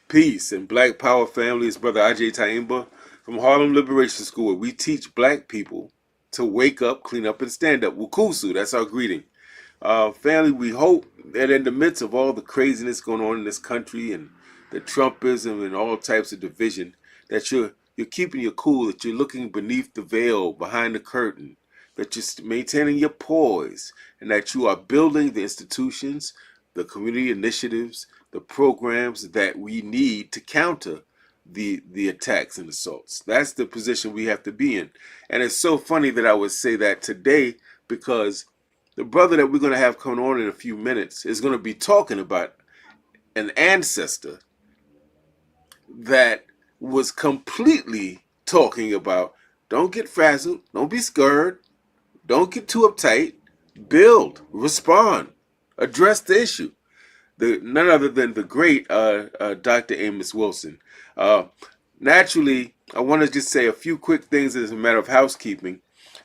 Peace and Black Power family. It's Brother AGYEI'S from Harlem Liberation School, where we teach black people to wake up, clean up, and stand up. Wukusu, that's our greeting. Family, we hope that in the midst of all the craziness going on in this country and the Trumpism and all types of division, that you're keeping your cool, that you're looking beneath the veil, behind the curtain, that you're maintaining your poise, and that you are building the institutions, the community initiatives, the programs that we need to counter the attacks and assaults. That's the position we have to be in. And it's so funny that I would say that today, because the brother that we're going to have coming on in a few minutes is going to be talking about an ancestor that was completely talking about don't get frazzled, don't be scared, don't get too uptight, build, respond, address the issue. None other than the great Dr. Amos Wilson. Naturally, I want to just say a few quick things as a matter of housekeeping.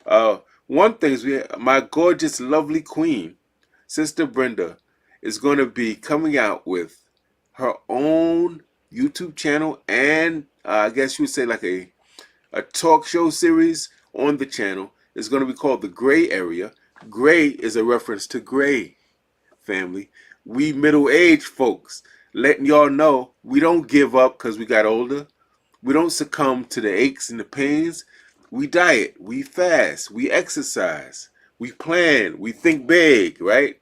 One thing is my gorgeous, lovely queen, Sister Brenda, is going to be coming out with her own YouTube channel and I guess you would say like a talk show series on the channel. It's going to be called The Gray Area. Gray is a reference to gray, family. We middle-aged folks letting y'all know we don't give up because we got older. We don't succumb to the aches and the pains. We diet, we fast, we exercise, we plan, we think big, right?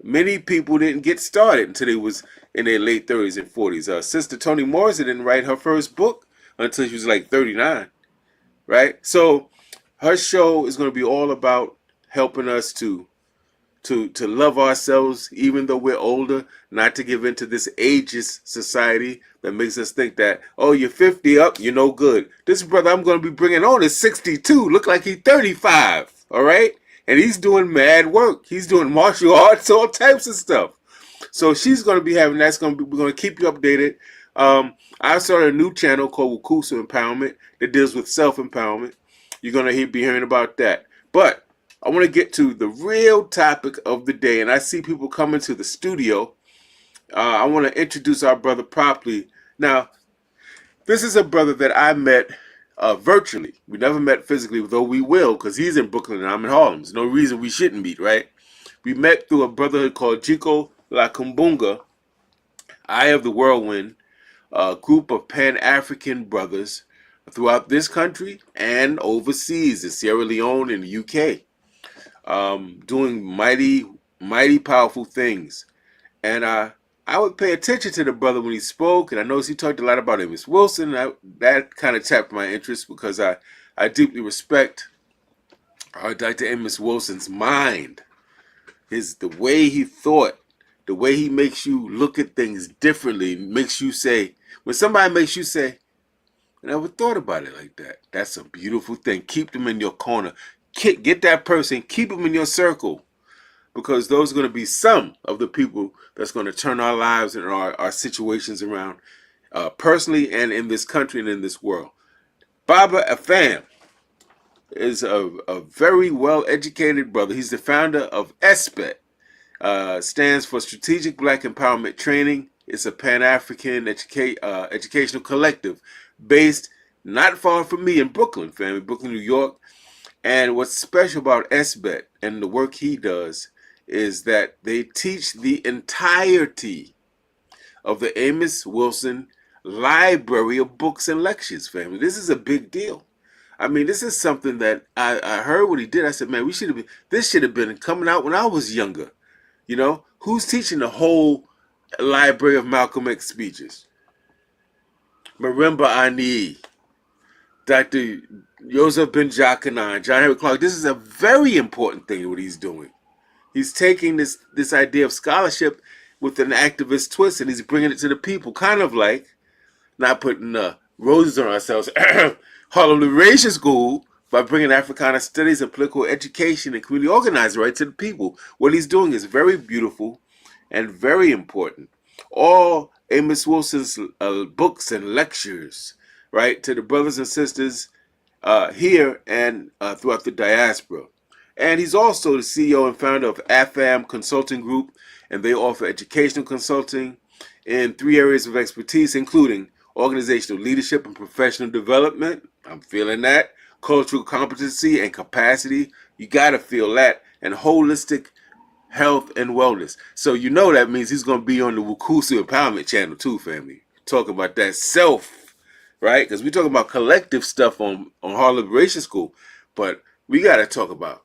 Many people didn't get started until they was in their late 30s and 40s. Sister Toni Morrison didn't write her first book until she was like 39, right? So her show is going to be all about helping us to love ourselves even though we're older, not to give into this ageist society that makes us think that, oh, you're 50 up, you're no good. This brother I'm going to be bringing on is 62, look like he's 35, all right? And he's doing mad work. He's doing martial arts, all types of stuff. So she's going to be having, we're going to keep you updated. I started a new channel called Wukusu Empowerment that deals with self-empowerment. You're going to be hearing about that. But I want to get to the real topic of the day, and I see people coming to the studio. I want to introduce our brother properly. Now, this is a brother that I met virtually. We never met physically, though we will, because he's in Brooklyn and I'm in Harlem. There's no reason we shouldn't meet, right? We met through a brotherhood called Jiko La Kumbunga, Eye of the Whirlwind, a group of Pan-African brothers throughout this country and overseas in Sierra Leone and the UK. Doing mighty, mighty powerful things. And I would pay attention to the brother when he spoke, and I noticed he talked a lot about Amos Wilson. That kind of tapped my interest because I deeply respect Dr. Amos Wilson's mind, the way he thought, the way he makes you look at things differently, makes you say, when somebody makes you say, I never thought about it like that. That's a beautiful thing. Keep them in your corner. Get that person, keep them in your circle, because those are going to be some of the people that's going to turn our lives and our situations around, personally and in this country and in this world. Baba Afam is a very well-educated brother. He's the founder of SBET, stands for Strategic Black Empowerment Training. It's a Pan-African educational collective based not far from me in Brooklyn, family, Brooklyn, New York. And what's special about SBET and the work he does is that they teach the entirety of the Amos Wilson library of books and lectures, family. This is a big deal. I mean, this is something that I heard what he did. I said, man, this should have been coming out when I was younger. You know, who's teaching the whole library of Malcolm X speeches? Marimba Ani, Dr. Joseph Ben Jochannan, John Henry Clark. This is a very important thing, what he's doing. He's taking this idea of scholarship with an activist twist, and he's bringing it to the people, kind of like not putting roses on ourselves. Harlem Liberation School, by bringing Africana studies and political education and community organizing right to the people. What he's doing is very beautiful and very important. All Amos Wilson's books and lectures, right, to the brothers and sisters here and throughout the diaspora. And he's also the CEO and founder of Afam Consulting Group, and they offer educational consulting in 3 areas of expertise, including organizational leadership and professional development. I'm feeling that. Cultural competency and capacity. You got to feel that. And holistic health and wellness. So you know that means he's going to be on the Wukusu Empowerment channel too, family. Talking about that self, right? Because we're talking about collective stuff on Harlem Liberation School. But we got to talk about,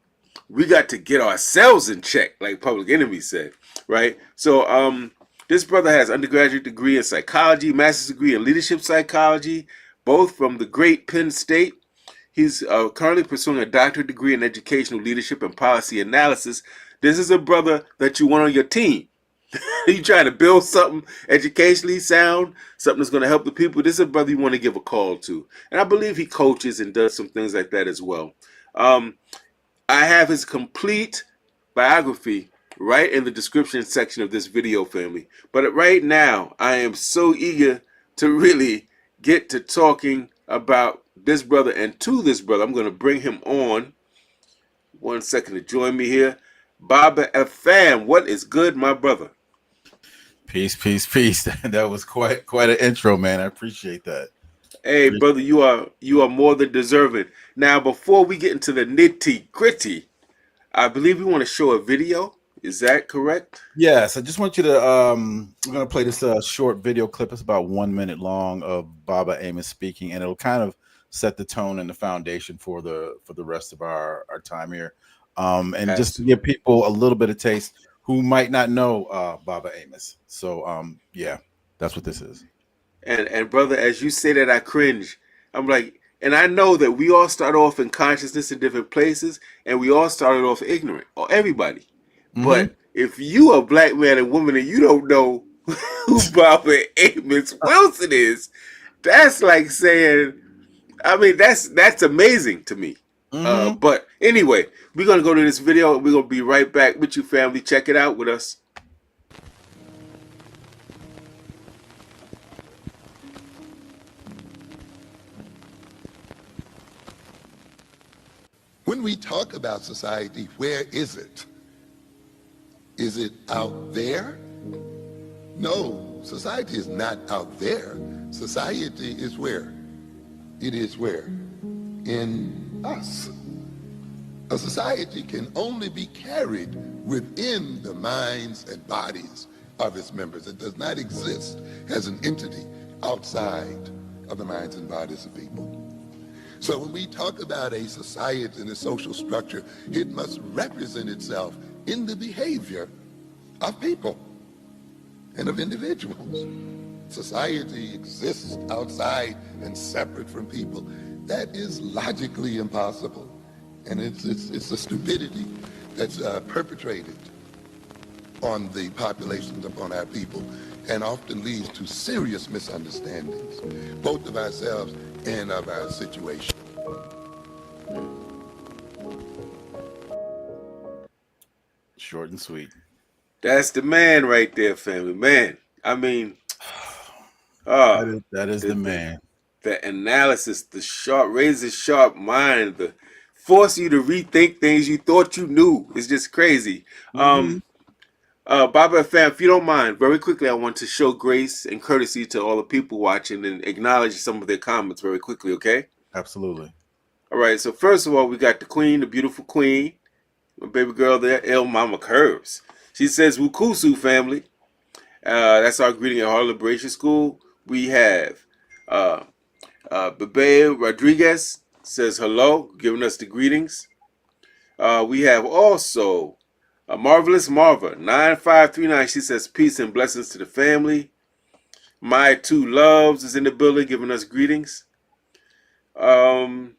we got to get ourselves in check, like Public Enemy said, right? So this brother has undergraduate degree in psychology, master's degree in leadership psychology, both from the great Penn State. He's currently pursuing a doctorate degree in educational leadership and policy analysis. This is a brother that you want on your team. You trying to build something educationally sound, something that's going to help the people. This is a brother you want to give a call to. And I believe he coaches and does some things like that as well. I have his complete biography right in the description section of this video, family. But right now, I am so eager to really get to talking about this brother and to this brother. I'm going to bring him on 1 second to join me here. Baba Afam, what is good, my brother? Peace, peace, peace. That was quite an intro, man. I appreciate that. Hey, brother, you are more than deserving. Now, before we get into the nitty gritty, I believe we want to show a video. Is that correct? Yes, I just want you to we're gonna play this short video clip. It's about 1 minute long of Baba Amos speaking, and it'll kind of set the tone and the foundation for the rest of our time here. And just to give people a little bit of taste who might not know Baba Amos. So yeah, that's what this is. And brother, as you say that, I cringe. I'm like, and I know that we all start off in consciousness in different places, and we all started off ignorant, or everybody. Mm-hmm. But if you a black man and woman and you don't know who Baba Amos Wilson is, that's like saying, I mean, that's amazing to me. Mm-hmm. But anyway, we're going to go to this video. We're going to be right back with you, family. Check it out with us. When we talk about society, where is it? Is it out there? No, society is not out there. Society is where? It is where? In us. A society can only be carried within the minds and bodies of its members. It does not exist as an entity outside of the minds and bodies of people. So when we talk about a society and a social structure, it must represent itself in the behavior of people and of individuals. Society exists outside and separate from people. That is logically impossible. And it's a stupidity that's perpetrated on the populations, upon our people, and often leads to serious misunderstandings, both of ourselves and of our situation. Short and sweet. That's the man right there, family. Man, I mean, that is the man. The analysis, the razor sharp mind, the force you to rethink things you thought you knew. It's just crazy. Mm-hmm. Baba Afam, if you don't mind, very quickly, I want to show grace and courtesy to all the people watching and acknowledge some of their comments very quickly, okay? Absolutely. All right, so first of all, we got the queen, the beautiful queen, my baby girl there, El Mama Curves. She says, Wukusu family. That's our greeting at Harlem Liberation School. We have Bebe Rodriguez says hello, giving us the greetings. We have also Marvelous Marva, 9539. She says peace and blessings to the family. My Two Loves is in the building, giving us greetings. And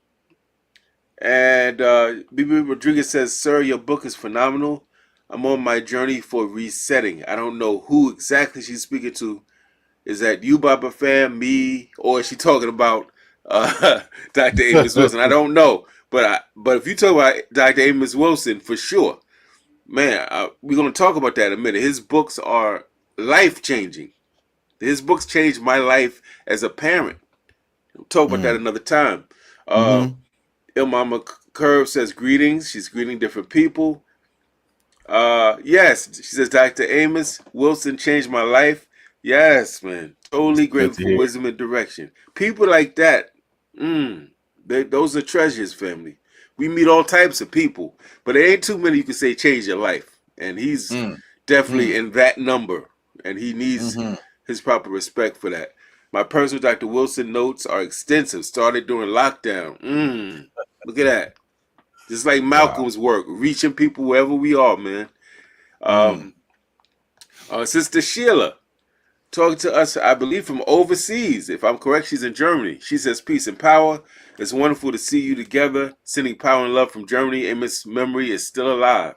Bibi Rodriguez says, sir, your book is phenomenal. I'm on my journey for resetting. I don't know who exactly she's speaking to. Is that you, Baba Fam, me, or is she talking about Dr. Amos Wilson? I don't know. But if you talk about Dr. Amos Wilson, for sure, man, we're going to talk about that in a minute. His books are life-changing. His books changed my life as a parent. We'll talk about that another time. Il Mama Curve says greetings. She's greeting different people. Yes, she says, Dr. Amos Wilson changed my life. Yes, man. Totally Good to grateful for hear. wisdom and direction. People like that, those are treasures, family. We meet all types of people, but there ain't too many you can say change your life. And he's Mm, definitely mm, in that number, and he needs hmm his proper respect for that. My personal Dr. Wilson notes are extensive, started during lockdown. Look at that. Just like Wow. Malcolm's work, reaching people wherever we are, man. Mm. Um, Sister Sheila, talking to us, I believe, from overseas. If I'm correct, she's in Germany. She says, peace and power. It's wonderful to see you together. Sending power and love from Germany. Amos' memory is still alive.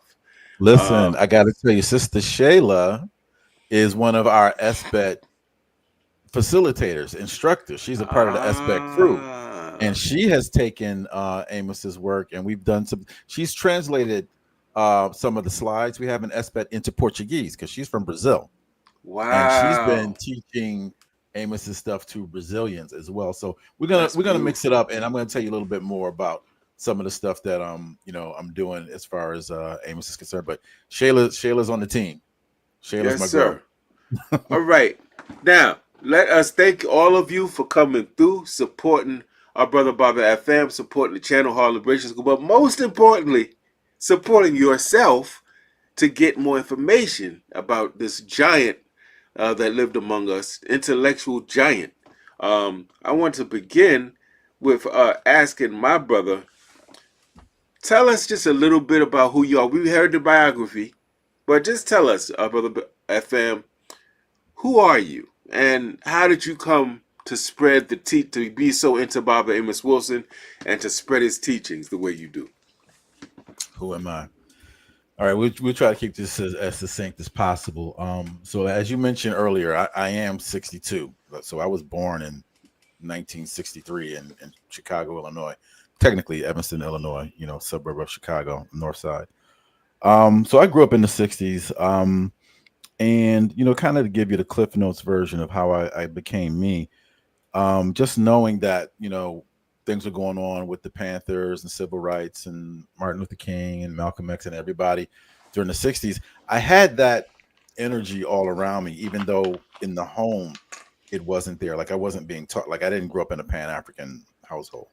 Listen, Um, I got to tell you, Sister Shayla is one of our SBET facilitators, instructors. She's a part of the SBET crew. And ah, she has taken Amos's work, and we've done some. She's translated some of the slides we have in SBET into Portuguese because she's from Brazil, and she's been wow. teaching Amos's stuff to Brazilians as well. So That's we're gonna mix it beautiful. up, and I'm gonna tell you a little bit more about some of the stuff that I'm doing as far as Amos is concerned. But Shayla's on the team. Shayla's Yes, my girl. sir. All right. Now, let us thank all of you for coming through, supporting our brother Baba FM, supporting the channel Harlem Liberation School, but most importantly, supporting yourself to get more information about this giant that lived among us, intellectual giant. I want to begin with asking my brother, tell us just a little bit about who you are. We heard the biography, but just tell us, brother FM, who are you, and how did you come to spread to be so into Baba Amos Wilson, and to spread his teachings the way you do? Who am I? All right, we'll try to keep this as succinct as possible. So as you mentioned earlier, I am 62. So I was born in 1963 in Chicago, Illinois. Technically, Evanston, Illinois. Suburb of Chicago, North Side. So I grew up in the 60s. And kind of to give you the Cliff Notes version of how I became me. Just knowing that things were going on with the Panthers and civil rights and Martin Luther King and Malcolm X and everybody during the 60s, I had that energy all around me, even though in the home it wasn't there. Like I wasn't being taught, like I didn't grow up in a Pan-African household.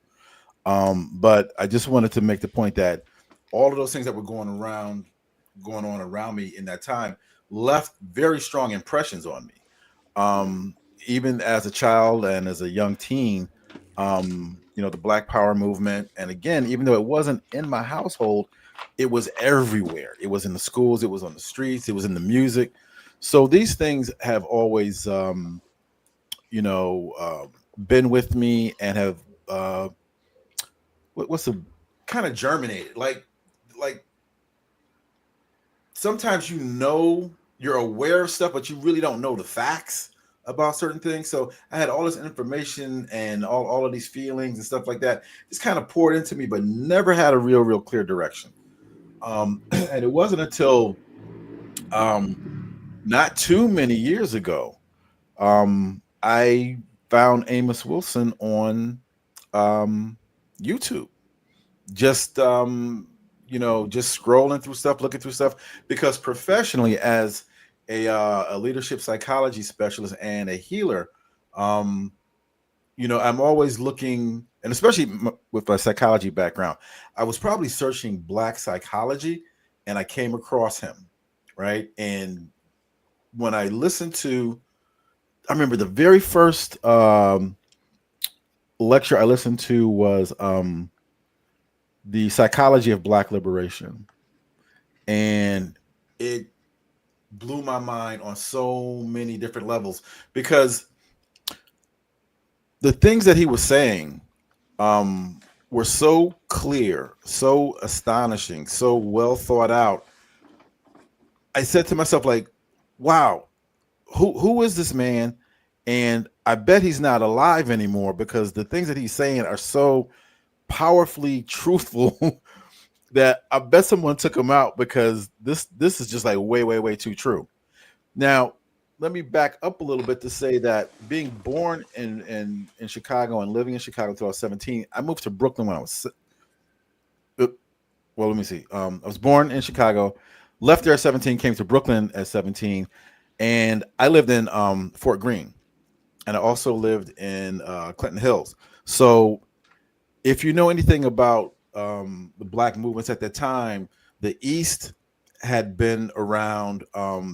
But I just wanted to make the point that all of those things that were going on around me in that time left very strong impressions on me. Even as a child and as a young teen, the Black Power movement. And again, even though it wasn't in my household, it was everywhere. It was in the schools, it was on the streets, it was in the music. So these things have always, you know, uh, been with me and have, what's the kind of germinated. Like sometimes you're aware of stuff, but you really don't know the facts about certain things. So I had all this information and all of these feelings and stuff like that just kind of poured into me, but never had a real clear direction. And it wasn't until um, not too many years ago I found Amos Wilson on YouTube. Just just scrolling through stuff, looking through stuff, because professionally as a leadership psychology specialist and a healer, um, I'm always looking, and especially with my psychology background, I was probably searching Black psychology, and I came across him, right? And when I listened to, I remember the very first lecture I listened to was the psychology of Black liberation, and it blew my mind on so many different levels because the things that he was saying were so clear, so astonishing, so well thought out. I said to myself, like, wow, who is this man? And I bet he's not alive anymore because the things that he's saying are so powerfully truthful that I bet someone took him out because this is just like way too true. Now, let me back up a little bit to say that being born in Chicago and living in Chicago until I was 17, I moved to Brooklyn when I was let me see. I was born in Chicago, left there at 17, came to Brooklyn at 17, And I lived in Fort Greene, and I also lived in Clinton Hills. So if you know anything about the black movements at that time, the East had been around.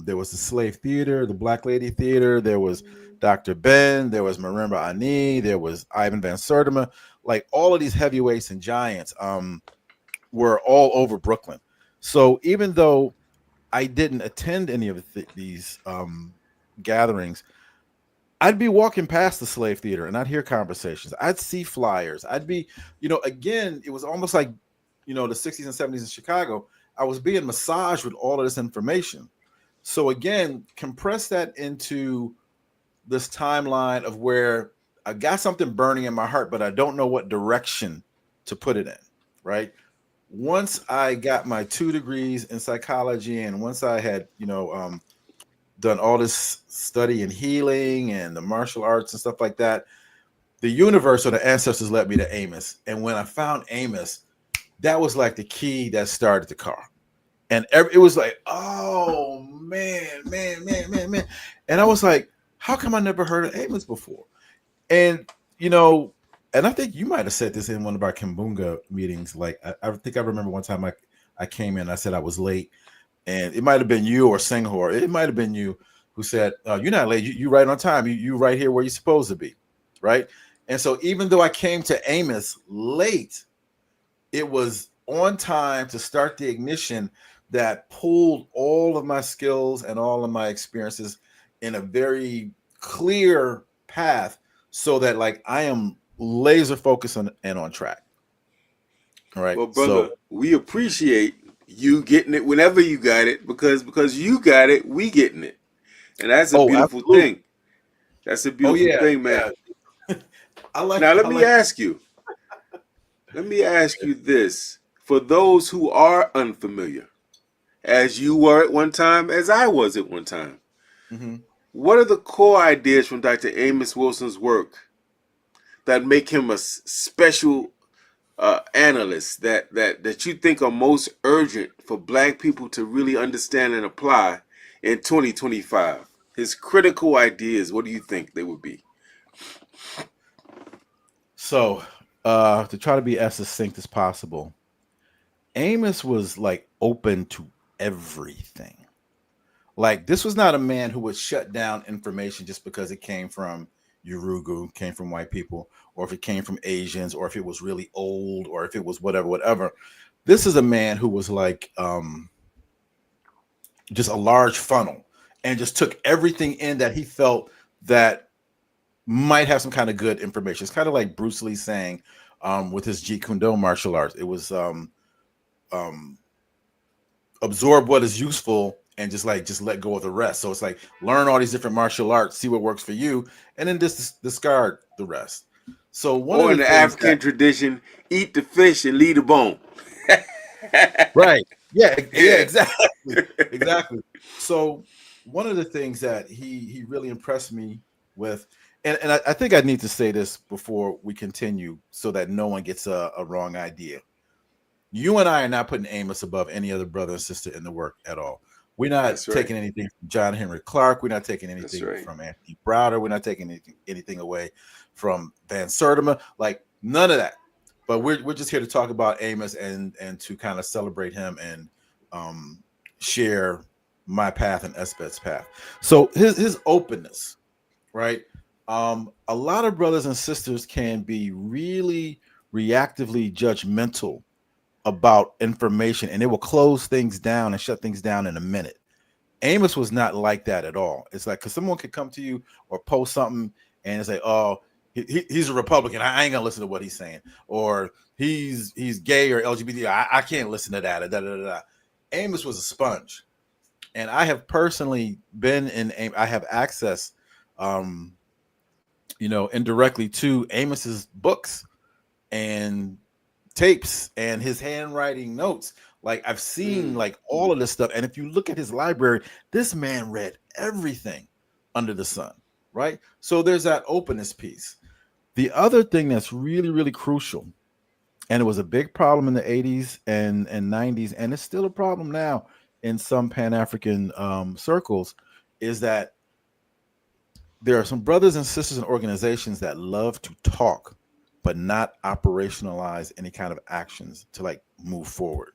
There was the Slave Theater, the Black Lady Theater. There was Dr. Ben. There was Marimba Ani. There was Ivan Van Sertima. Like all of these heavyweights and giants were all over Brooklyn. So even though I didn't attend any of these gatherings, I'd be walking past the Slave Theater and I'd hear conversations. I'd see flyers. I'd be, again, it was almost like, the 60s and 70s in Chicago. I was being massaged with all of this information. So again, compress that into this timeline of where I got something burning in my heart, but I don't know what direction to put it in, right? Once I got my 2 degrees in psychology, and once I had, done all this study in healing and the martial arts and stuff like that, the universe or the ancestors led me to Amos. And when I found Amos, that was like the key that started the car. And it was like, oh, man. And I was like, how come I never heard of Amos before? And, and I think you might have said this in one of our Kimbunga meetings. Like, I think I remember one time I came in, I said I was late. And it might have been you or Singhor. It might have been you who said, you're not late. You right on time. You right here where you're supposed to be, right? And so even though I came to Amos late, it was on time to start the ignition that pulled all of my skills and all of my experiences in a very clear path so that, like, I am laser focused and on track. All right. Well, brother, we appreciate you getting it whenever you got it, because you got it, we getting it, and that's a beautiful thing. That's a beautiful thing, man. Yeah. Let me ask you this: for those who are unfamiliar, as you were at one time, as I was at one time, what are the core ideas from Dr. Amos Wilson's work that make him a special analysts that you think are most urgent for black people to really understand and apply in 2025? His critical ideas, what do you think they would be? So, to try to be as succinct as possible, Amos was like open to everything. Like, this was not a man who would shut down information just because it came from Urugu, came from white people, or if it came from Asians, or if it was really old, or if it was whatever. This is a man who was like just a large funnel and just took everything in that he felt that might have some kind of good information. It's kind of like Bruce Lee saying with his Jeet Kune Do martial arts, it was absorb what is useful and just let go of the rest. So it's like, learn all these different martial arts, see what works for you, and then just discard the rest. So or in the African tradition, eat the fish and leave the bone. Right. Yeah, exactly. So one of the things that he really impressed me with, and I think I need to say this before we continue so that no one gets a wrong idea. You and I are not putting Amos above any other brother and sister in the work at all. We're not taking anything from John Henry Clark. We're not taking anything from Anthony Browder. We're not taking anything away from Van Sertima. Like, none of that. But we're just here to talk about Amos and to kind of celebrate him and share my path and SBET's path. So his openness, right? A lot of brothers and sisters can be really reactively judgmental about information, and it will close things down and shut things down in a minute. Amos was not like that at all. It's like, because someone could come to you or post something and it's like, oh, he's a Republican, I ain't gonna listen to what he's saying, or he's gay or LGBT, I can't listen to that. Amos was a sponge, and I have personally been in I have access indirectly to Amos's books and tapes and his handwriting notes. Like, I've seen like all of this stuff, and if you look at his library, this man read everything under the sun, right? So there's that openness piece. The other thing that's really, really crucial, and it was a big problem in the 80s and 90s, and it's still a problem now in some Pan-African circles, is that there are some brothers and sisters and organizations that love to talk, but not operationalize any kind of actions to like move forward.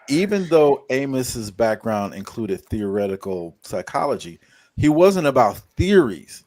Even though Amos's background included theoretical psychology, he wasn't about theories.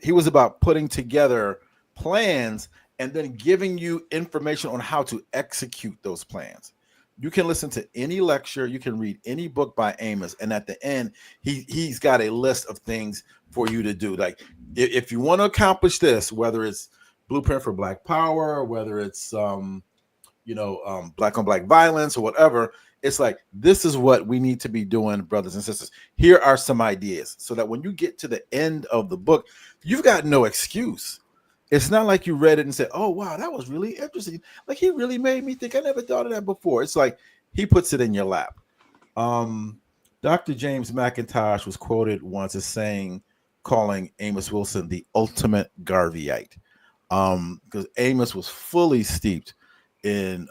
He was about putting together plans and then giving you information on how to execute those plans. You can listen to any lecture, you can read any book by Amos, and at the end, he's got a list of things for you to do. Like if you want to accomplish this, whether it's Blueprint for Black Power, whether it's black on black violence or whatever, it's like, this is what we need to be doing, brothers and sisters. Here are some ideas, so that when you get to the end of the book, you've got no excuse. It's not like you read it and said, oh, wow, that was really interesting. Like, he really made me think. I never thought of that before. It's like he puts it in your lap. Dr. James McIntosh was quoted once as calling Amos Wilson the ultimate Garveyite, because Amos was fully steeped in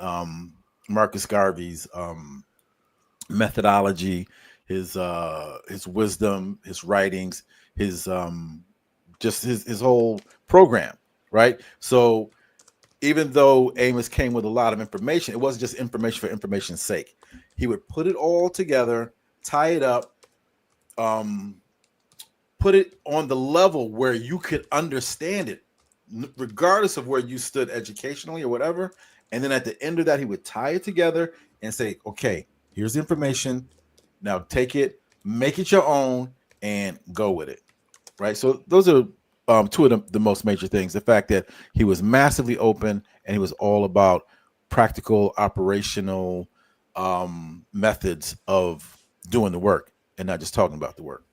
Marcus Garvey's methodology, his wisdom, his writings, his whole program, right? So even though Amos came with a lot of information, it wasn't just information for information's sake. He would put it all together, tie it up, put it on the level where you could understand it, regardless of where you stood educationally or whatever. And then at the end of that, he would tie it together and say, okay, here's the information. Now take it, make it your own, and go with it. Right. So those are two of the most major things. The fact that he was massively open and he was all about practical, operational methods of doing the work and not just talking about the work.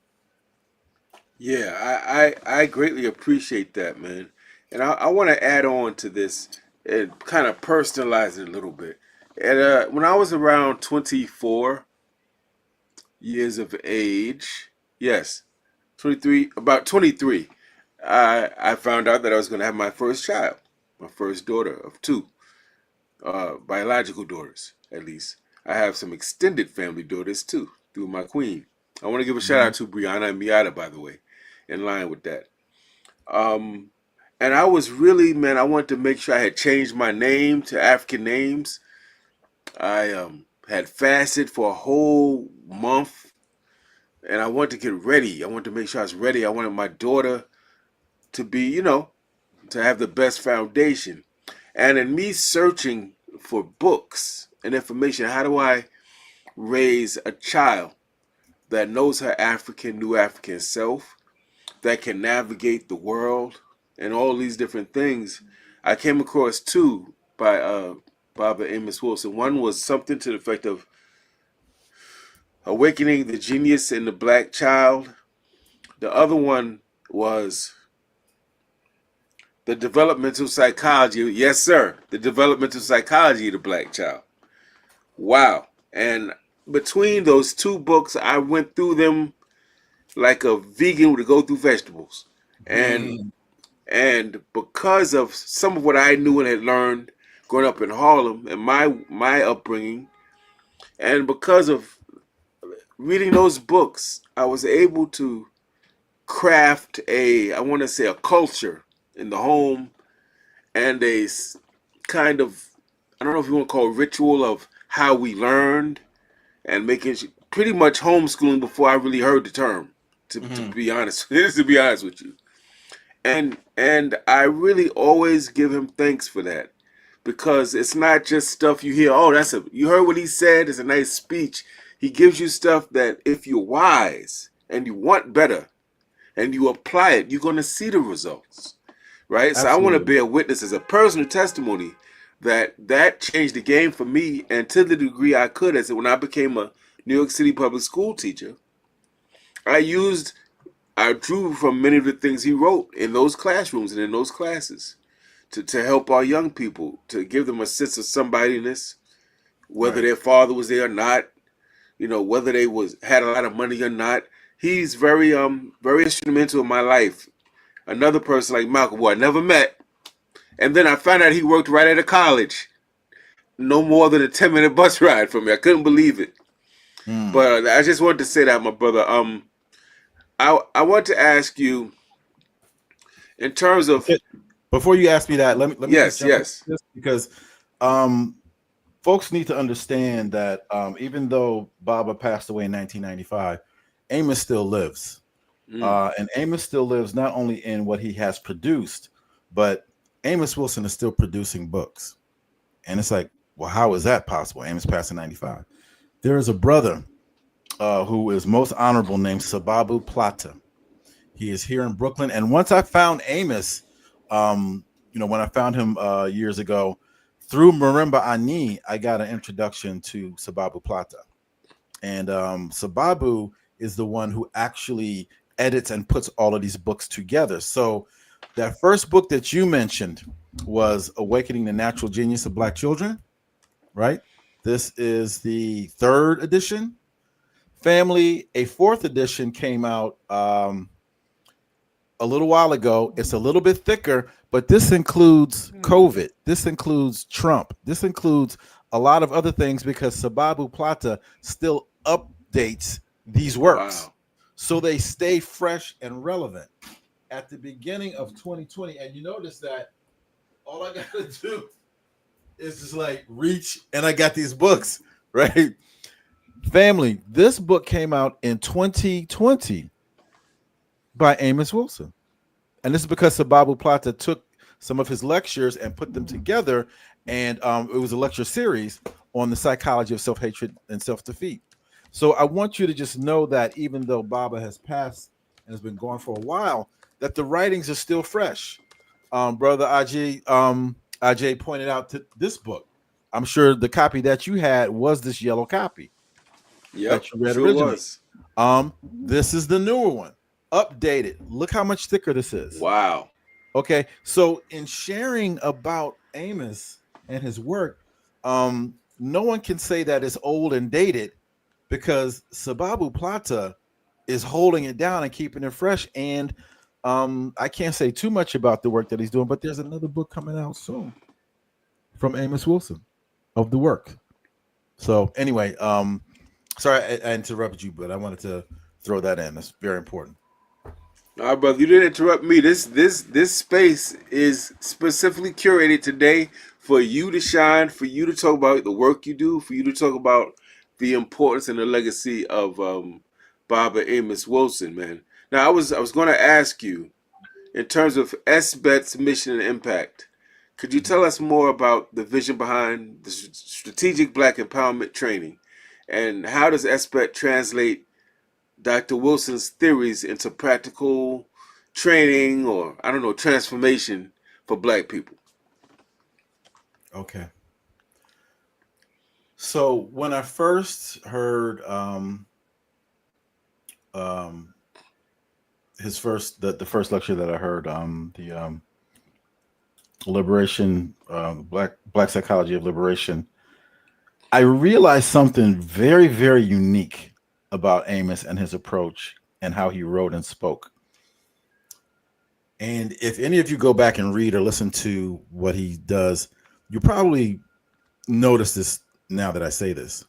Yeah, I greatly appreciate that, man. And I want to add on to this and kind of personalize it a little bit. And when I was around 24 years of age, yes, 23, about 23, I found out that I was going to have my first child, my first daughter of two, biological daughters, at least. I have some extended family daughters too, through my queen. I want to give a shout out to Brianna and Miata, by the way, in line with that. And I was really, man, I wanted to make sure I had changed my name to African names. I had fasted for a whole month, and I wanted to get ready. I wanted to make sure I was ready. I wanted my daughter to be, to have the best foundation. And in me searching for books and information, how do I raise a child that knows her new African self, that can navigate the world and all these different things, I came across two by Baba Amos Wilson. One was something to the effect of Awakening the Genius in the Black Child. The other one was The Developmental Psychology. Yes, sir. The Developmental Psychology of the Black Child. Wow. And between those two books, I went through them like a vegan would go through vegetables. And because of some of what I knew and had learned growing up in Harlem and my upbringing, and because of reading those books, I was able to craft a culture in the home and a kind of, I don't know if you want to call it ritual of how we learned, and making pretty much homeschooling before I really heard the term, to be honest. To be honest with you. And I really always give him thanks for that, because it's not just stuff you hear. Oh, you heard what he said. It's a nice speech. He gives you stuff that if you're wise and you want better and you apply it, you're going to see the results, right? Absolutely. So I want to bear witness as a personal testimony that changed the game for me, and to the degree I could, as when I became a New York City public school teacher, I drew from many of the things he wrote in those classrooms and in those classes to help our young people, to give them a sense of somebodyness, whether their father was there or not, whether they had a lot of money or not. He's very instrumental in my life. Another person like Malcolm, who I never met, and then I found out he worked right at a college, no more than a 10-minute bus ride from me. I couldn't believe it. But I just wanted to say that, my brother. I want to ask you in terms of Okay. Before you ask me that, let me just yes, jump into yes. this because um, folks need to understand that even though Baba passed away in 1995, Amos still lives. Mm, And Amos still lives not only in what he has produced, but Amos Wilson is still producing books. And it's like, well, how is that possible? Amos passed in 95. There is a brother who is most honorable named Sababu Plata. He is here in Brooklyn. And once I found Amos, when I found him years ago through Marimba Ani, I got an introduction to Sababu Plata. And Sababu is the one who actually edits and puts all of these books together. So that first book that you mentioned was Awakening the Natural Genius of Black Children, right? This is the third edition. Family, a fourth edition came out a little while ago. It's a little bit thicker, but this includes COVID. This includes Trump. This includes a lot of other things because Sababu Plata still updates these works. wow. So they stay fresh and relevant. At the beginning of 2020, and you notice that all I got to do is just like reach and I got these books, right? Family, this book came out in 2020 by Amos Wilson. And this is because Sababu Plata took some of his lectures and put them together. And it was a lecture series on the psychology of self-hatred and self-defeat. So I want you to just know that even though Baba has passed and has been gone for a while, that the writings are still fresh. Brother Ajay pointed out to this book. I'm sure the copy that you had was this yellow copy Yep, that you read sure originally. was. This is the newer one, updated. Look how much thicker this is. Wow. Okay, so in sharing about Amos and his work, no one can say that it's old and dated because Sababu Plata is holding it down and keeping it fresh. And I can't say too much about the work that he's doing, but there's another book coming out soon from Amos Wilson of the work. So anyway, sorry I interrupted you, but I wanted to throw that in. That's very important. All right, brother, you didn't interrupt me. This space is specifically curated today for you to shine, for you to talk about the work you do, for you to talk about the importance and the legacy of Baba Amos Wilson, man. Now, I was going to ask you in terms of SBET's mission and impact. Could you tell us more about the vision behind the strategic Black empowerment training, and how does SBET translate Dr. Wilson's theories into practical training or, I don't know, transformation for Black people? Okay. So when I first heard um, the first lecture that I heard, the liberation, black psychology of liberation, I realized something very, very unique about Amos and his approach and how he wrote and spoke. And if any of you go back and read or listen to what he does, you probably notice this now that I say this.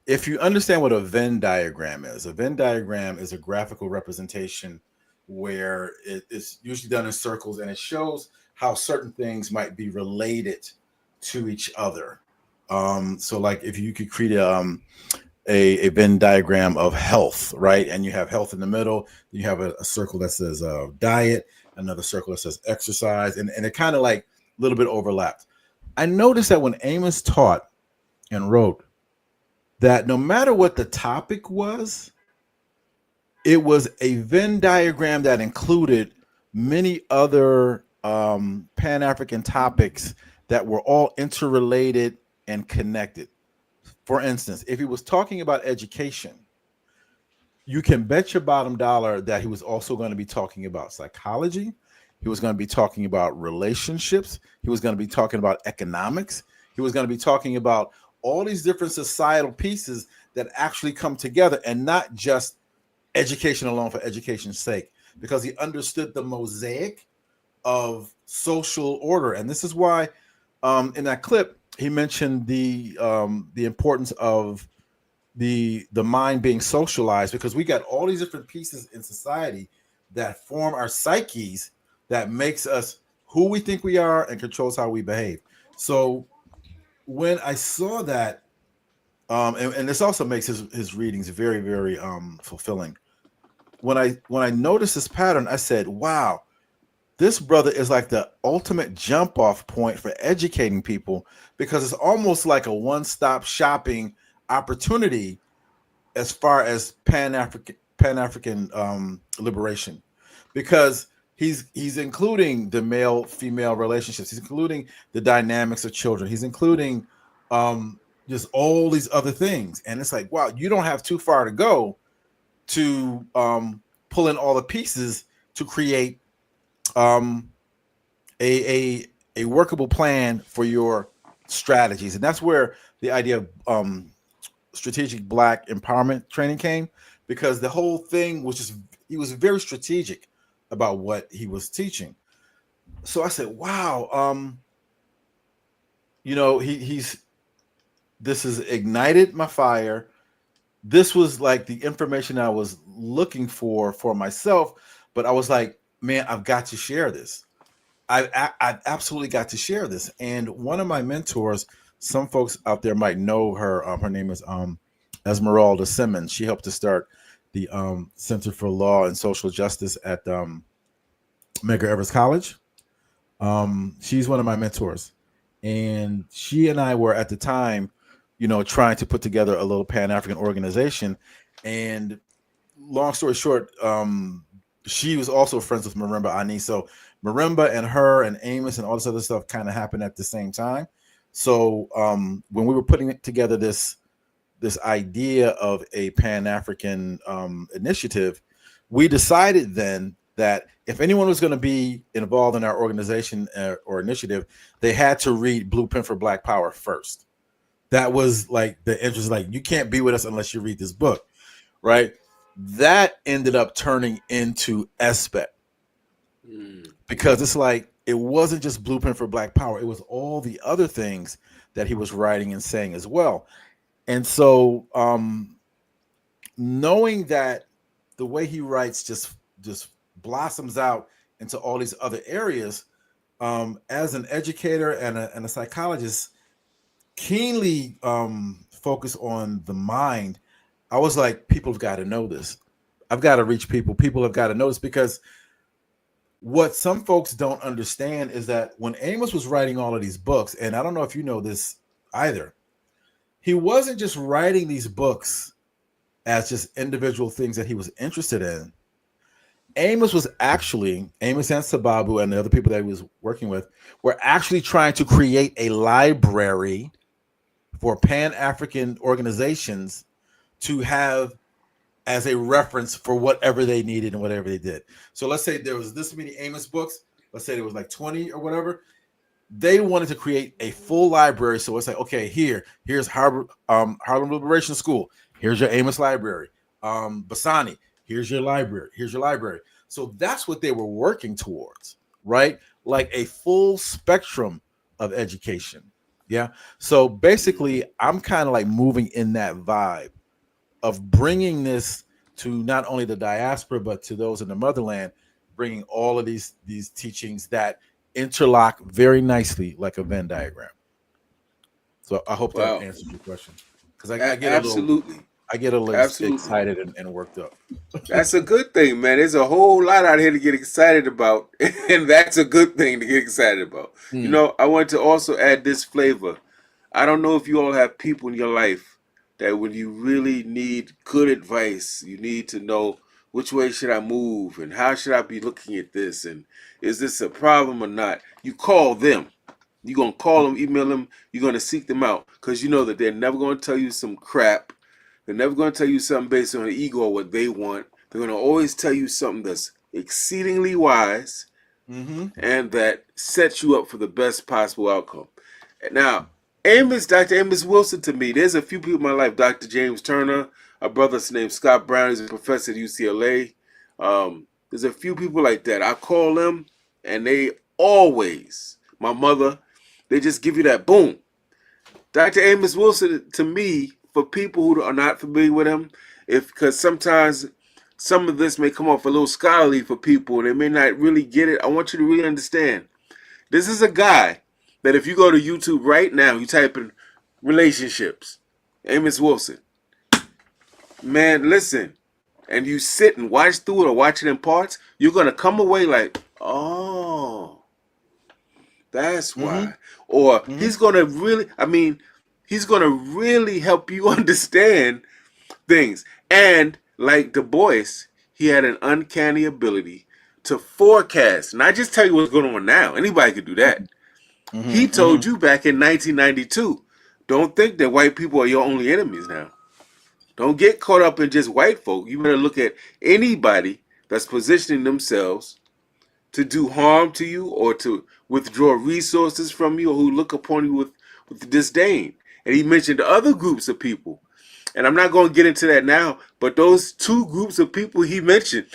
If you understand what a Venn diagram is, a Venn diagram is a graphical representation where it's usually done in circles and it shows how certain things might be related to each other. So like if you could create a Venn diagram of health, right? And you have health in the middle, you have a circle that says diet, another circle that says exercise, and it kind of like a little bit overlapped. I noticed that when Amos taught and wrote, that no matter what the topic was, it was a Venn diagram that included many other Pan-African topics that were all interrelated and connected. For instance, if he was talking about education, you can bet your bottom dollar that he was also going to be talking about psychology. He was going to be talking about relationships. He was going to be talking about economics. He was going to be talking about all these different societal pieces that actually come together and not just education alone for education's sake, because he understood the mosaic of social order. And this is why in that clip, he mentioned the importance of the mind being socialized, because we got all these different pieces in society that form our psyches that makes us who we think we are and controls how we behave. So when I saw that, and this also makes his readings very, very fulfilling. When I noticed this pattern, I said, wow, this brother is like the ultimate jump off point for educating people, because it's almost like a one-stop shopping opportunity as far as Pan-African liberation, because he's including the male female relationships, he's including the dynamics of children, he's including just all these other things, and it's like, wow, you don't have too far to go to pull in all the pieces to create a workable plan for your strategies. And that's where the idea of strategic Black empowerment training came, because the whole thing was just, he was very strategic about what he was teaching. So I said, wow, he's this has ignited my fire. This was like the information I was looking for myself, but I was like, man, I've got to share this. I've absolutely got to share this. And one of my mentors, some folks out there might know her. Her name is Esmeralda Simmons. She helped to start the Center for Law and Social Justice at Medgar Evers College. She's one of my mentors, and she and I were at the time, trying to put together a little Pan-African organization. And long story short, she was also friends with Marimba Ani. So Marimba and her and Amos and all this other stuff kind of happened at the same time. So when we were putting together this idea of a Pan-African initiative, we decided then that if anyone was going to be involved in our organization or initiative, they had to read Blueprint for Black Power first. That was like the interest, like, you can't be with us unless you read this book, right? That ended up turning into SBET, because it's like, it wasn't just Blueprint for Black Power, it was all the other things that he was writing and saying as well. And so knowing that the way he writes just blossoms out into all these other areas, as an educator and a psychologist, keenly focused on the mind, I was like, people have got to know this. I've got to reach people. People have got to know this, because what some folks don't understand is that when Amos was writing all of these books, and I don't know if you know this either, he wasn't just writing these books as just individual things that he was interested in. Amos and Sababu and the other people that he was working with were actually trying to create a library for Pan-African organizations to have as a reference for whatever they needed and whatever they did. So let's say there was this many Amos books. Let's say there was like 20 or whatever. They wanted to create a full library. So it's like, okay, here's Harlem Liberation School. Here's your Amos library. Basani, here's your library. Here's your library. So that's what they were working towards, right? Like a full spectrum of education. Yeah. So basically, I'm kind of like moving in that vibe of bringing this to not only the diaspora, but to those in the motherland, bringing all of these teachings that interlock very nicely like a Venn diagram. So I hope that answers your question, because I get a little excited and worked up. That's a good thing, man. There's a whole lot out here to get excited about, and that's a good thing to get excited about. I want to also add this flavor. I don't know if you all have people in your life that when you really need good advice, you need to know which way should I move and how should I be looking at this, and is this a problem or not? You call them. You're going to call them, email them. You're going to seek them out, because you know that they're never going to tell you some crap. They're never going to tell you something based on the ego or what they want. They're going to always tell you something that's exceedingly wise and that sets you up for the best possible outcome. Now, Dr. Amos Wilson, to me, there's a few people in my life. Dr. James Turner, a brother named Scott Brown, he's a professor at UCLA. There's a few people like that. I call them, and they always, my mother, they just give you that boom. Dr. Amos Wilson, to me, for people who are not familiar with him, because sometimes some of this may come off a little scholarly for people and they may not really get it. I want you to really understand. This is a guy that if you go to YouTube right now, you type in relationships, Amos Wilson. Man, listen, and you sit and watch through it or watch it in parts, you're going to come away like, oh, that's why. Or he's going to really help you understand things. And like Du Bois, he had an uncanny ability to forecast, not just tell you what's going on now. Anybody could do that. He told you back in 1992, don't think that white people are your only enemies now. Don't get caught up in just white folk. You better look at anybody that's positioning themselves to do harm to you or to withdraw resources from you or who look upon you with disdain. And he mentioned other groups of people. And I'm not going to get into that now, but those two groups of people he mentioned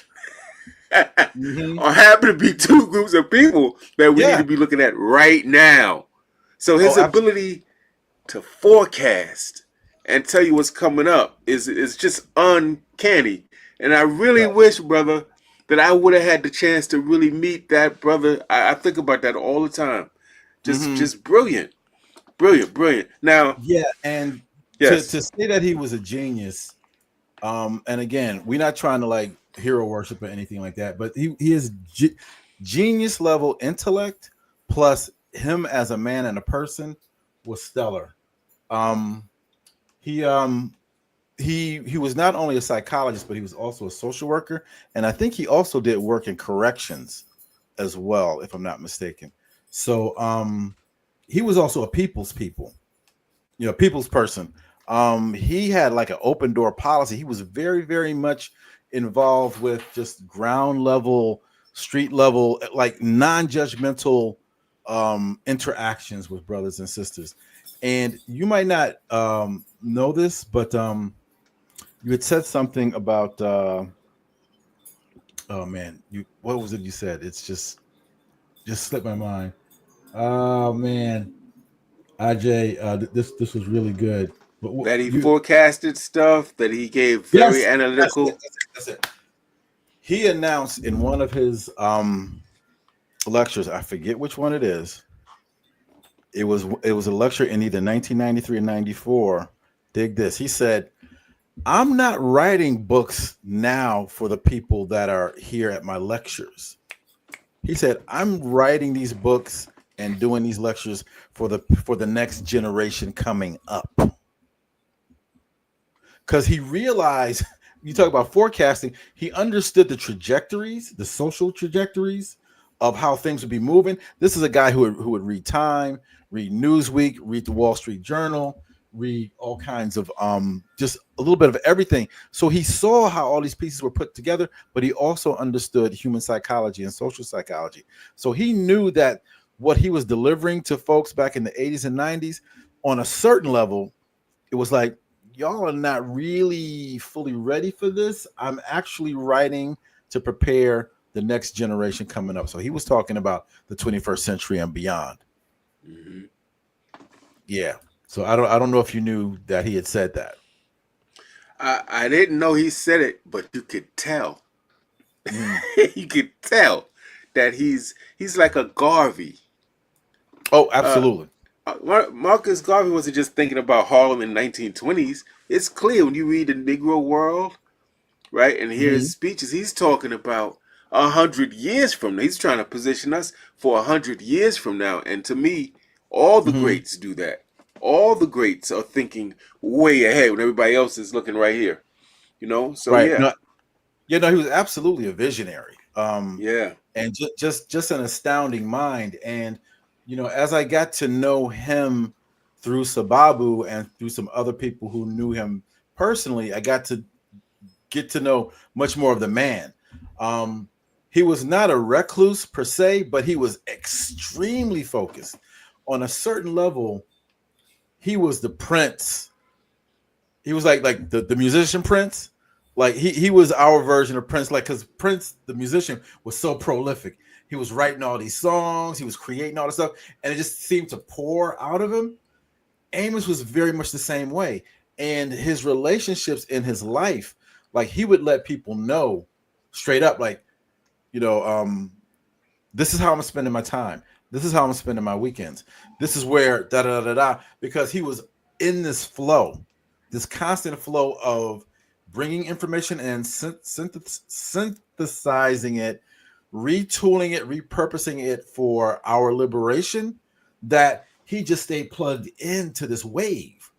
or happen to be two groups of people that we need to be looking at right now. So his ability to forecast and tell you what's coming up is just uncanny. And I really wish, brother, that I would have had the chance to really meet that brother. I think about that all the time. Just brilliant. Brilliant. Now, and to say that he was a genius, and again, we're not trying to like hero worship or anything like that, but he is genius level intellect plus him as a man and a person was stellar. He was not only a psychologist, but he was also a social worker, and I think he also did work in corrections as well, if I'm not mistaken. So he was also a people's person. He had like an open door policy. He was very, very much involved with just ground level, street level, like non-judgmental interactions with brothers and sisters. And you might not know this, but you had said something about oh man, what was it you said? It's just slipped my mind. Oh man, IJ, this was really good. But that he forecasted stuff, that he gave very analytical. That's it. He announced in one of his lectures, I forget which one it is. It was a lecture in either 1993 or 94. Dig this. He said, I'm not writing books now for the people that are here at my lectures. He said, I'm writing these books and doing these lectures for the next generation coming up. Because he realized, you talk about forecasting, he understood the trajectories, the social trajectories of how things would be moving. This is a guy who would read Time, read Newsweek, read the Wall Street Journal, read all kinds of just a little bit of everything. So he saw how all these pieces were put together, but he also understood human psychology and social psychology. So he knew that what he was delivering to folks back in the 80s and 90s, on a certain level, it was like, y'all are not really fully ready for this. I'm actually writing to prepare the next generation coming up. So he was talking about the 21st century and beyond. Mm-hmm. Yeah. So I don't know if you knew that he had said that. I didn't know he said it, but you could tell. You could tell that he's like a Garvey. Oh, absolutely. Marcus Garvey wasn't just thinking about Harlem in the 1920s. It's clear when you read the Negro World, right, and hear his speeches, he's talking about 100 years from now. He's trying to position us for 100 years from now. And to me, all the greats do that. All the greats are thinking way ahead when everybody else is looking right here. You know? So, right. yeah. No, he was absolutely a visionary. Yeah. And just an astounding mind. And, you know, as I got to know him through Sababu and through some other people who knew him personally, I got to get to know much more of the man. He was not a recluse per se, but he was extremely focused. On a certain level, he was the Prince. He was like the musician Prince. Like he was our version of Prince, like, because Prince, the musician, was so prolific. He was writing all these songs, he was creating all this stuff, and it just seemed to pour out of him. Amos was very much the same way. And his relationships in his life, like he would let people know straight up, like, you know, this is how I'm spending my time. This is how I'm spending my weekends. This is where da da da da. Because he was in this flow, this constant flow of bringing information and synthesizing it, retooling it, repurposing it for our liberation. That he just stayed plugged into this wave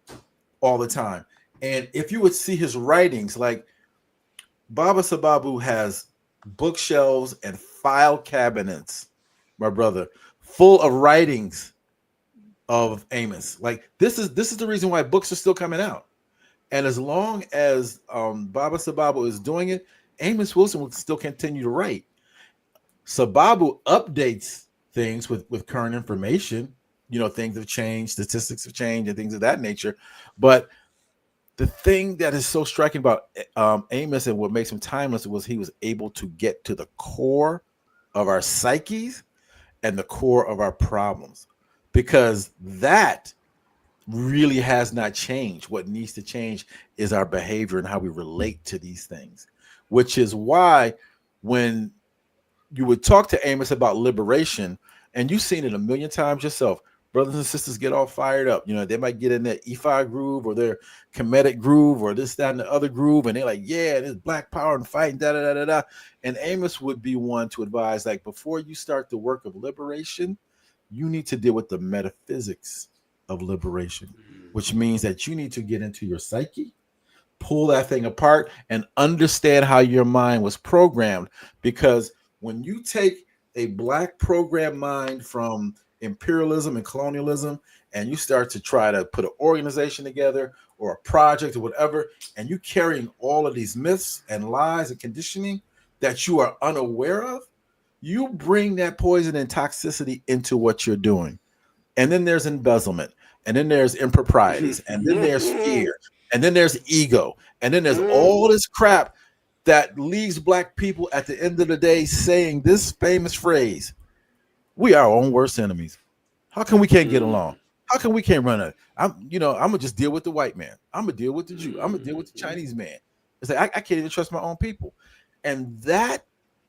all the time. And if you would see his writings, like Baba Sababu has bookshelves and file cabinets, my brother, full of writings of Amos. Like this is the reason why books are still coming out. And as long as Baba Sababu is doing it, Amos Wilson will still continue to write. Sababu updates things with current information. You know, things have changed, statistics have changed, and things of that nature. But the thing that is so striking about Amos and what makes him timeless was he was able to get to the core of our psyches and the core of our problems, because that really has not changed. What needs to change is our behavior and how we relate to these things, which is why when you would talk to Amos about liberation, and you've seen it a million times yourself, brothers and sisters get all fired up. You know, they might get in their EFI groove or their Kemetic groove or this, that, and the other groove. And they're like, yeah, there's black power and fighting, da, da, da, da, da. And Amos would be one to advise, like, before you start the work of liberation, you need to deal with the metaphysics of liberation, which means that you need to get into your psyche, pull that thing apart, and understand how your mind was programmed. Because when you take a black program mind from imperialism and colonialism, and you start to try to put an organization together or a project or whatever, and you carrying all of these myths and lies and conditioning that you are unaware of, you bring that poison and toxicity into what you're doing. And then there's embezzlement, and then there's improprieties, and then there's fear, and then there's ego, and then there's all this crap that leaves black people at the end of the day saying this famous phrase: we are our own worst enemies. How come we can't get along? How come we can't run it? I'm gonna just deal with the white man. I'm gonna deal with the Jew. I'm gonna deal with the Chinese man. It's like I can't even trust my own people. And that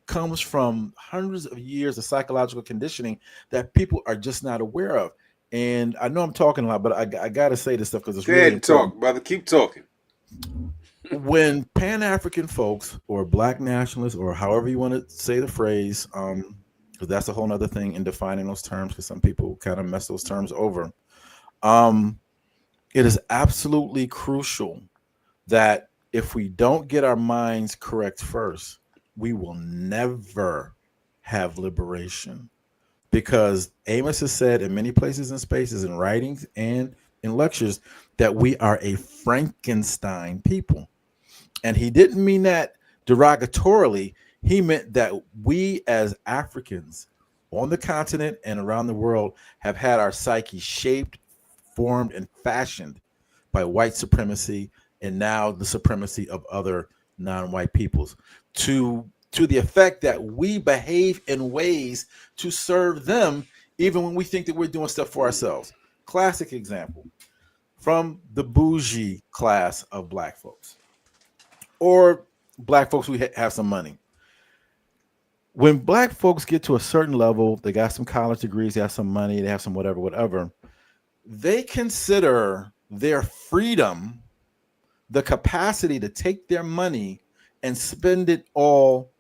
comes from hundreds of years of psychological conditioning that people are just not aware of. And I know I'm talking a lot, but I gotta say this stuff because it's really important. Talk, brother. Keep talking. When Pan-African folks or black nationalists, or however you want to say the phrase, because that's a whole nother thing in defining those terms, because some people kind of mess those terms over. It is absolutely crucial that if we don't get our minds correct first, we will never have liberation. Because Amos has said in many places and spaces, in writings and in lectures, that we are a Frankenstein people. And he didn't mean that derogatorily. He meant that we as Africans on the continent and around the world have had our psyche shaped, formed, and fashioned by white supremacy, and now the supremacy of other non-white peoples, to the effect that we behave in ways to serve them, even when we think that we're doing stuff for ourselves. Classic example from the bougie class of black folks, or black folks who have some money. When black folks get to a certain level, they got some college degrees, they have some money, they have some whatever, they consider their freedom the capacity to take their money and spend it all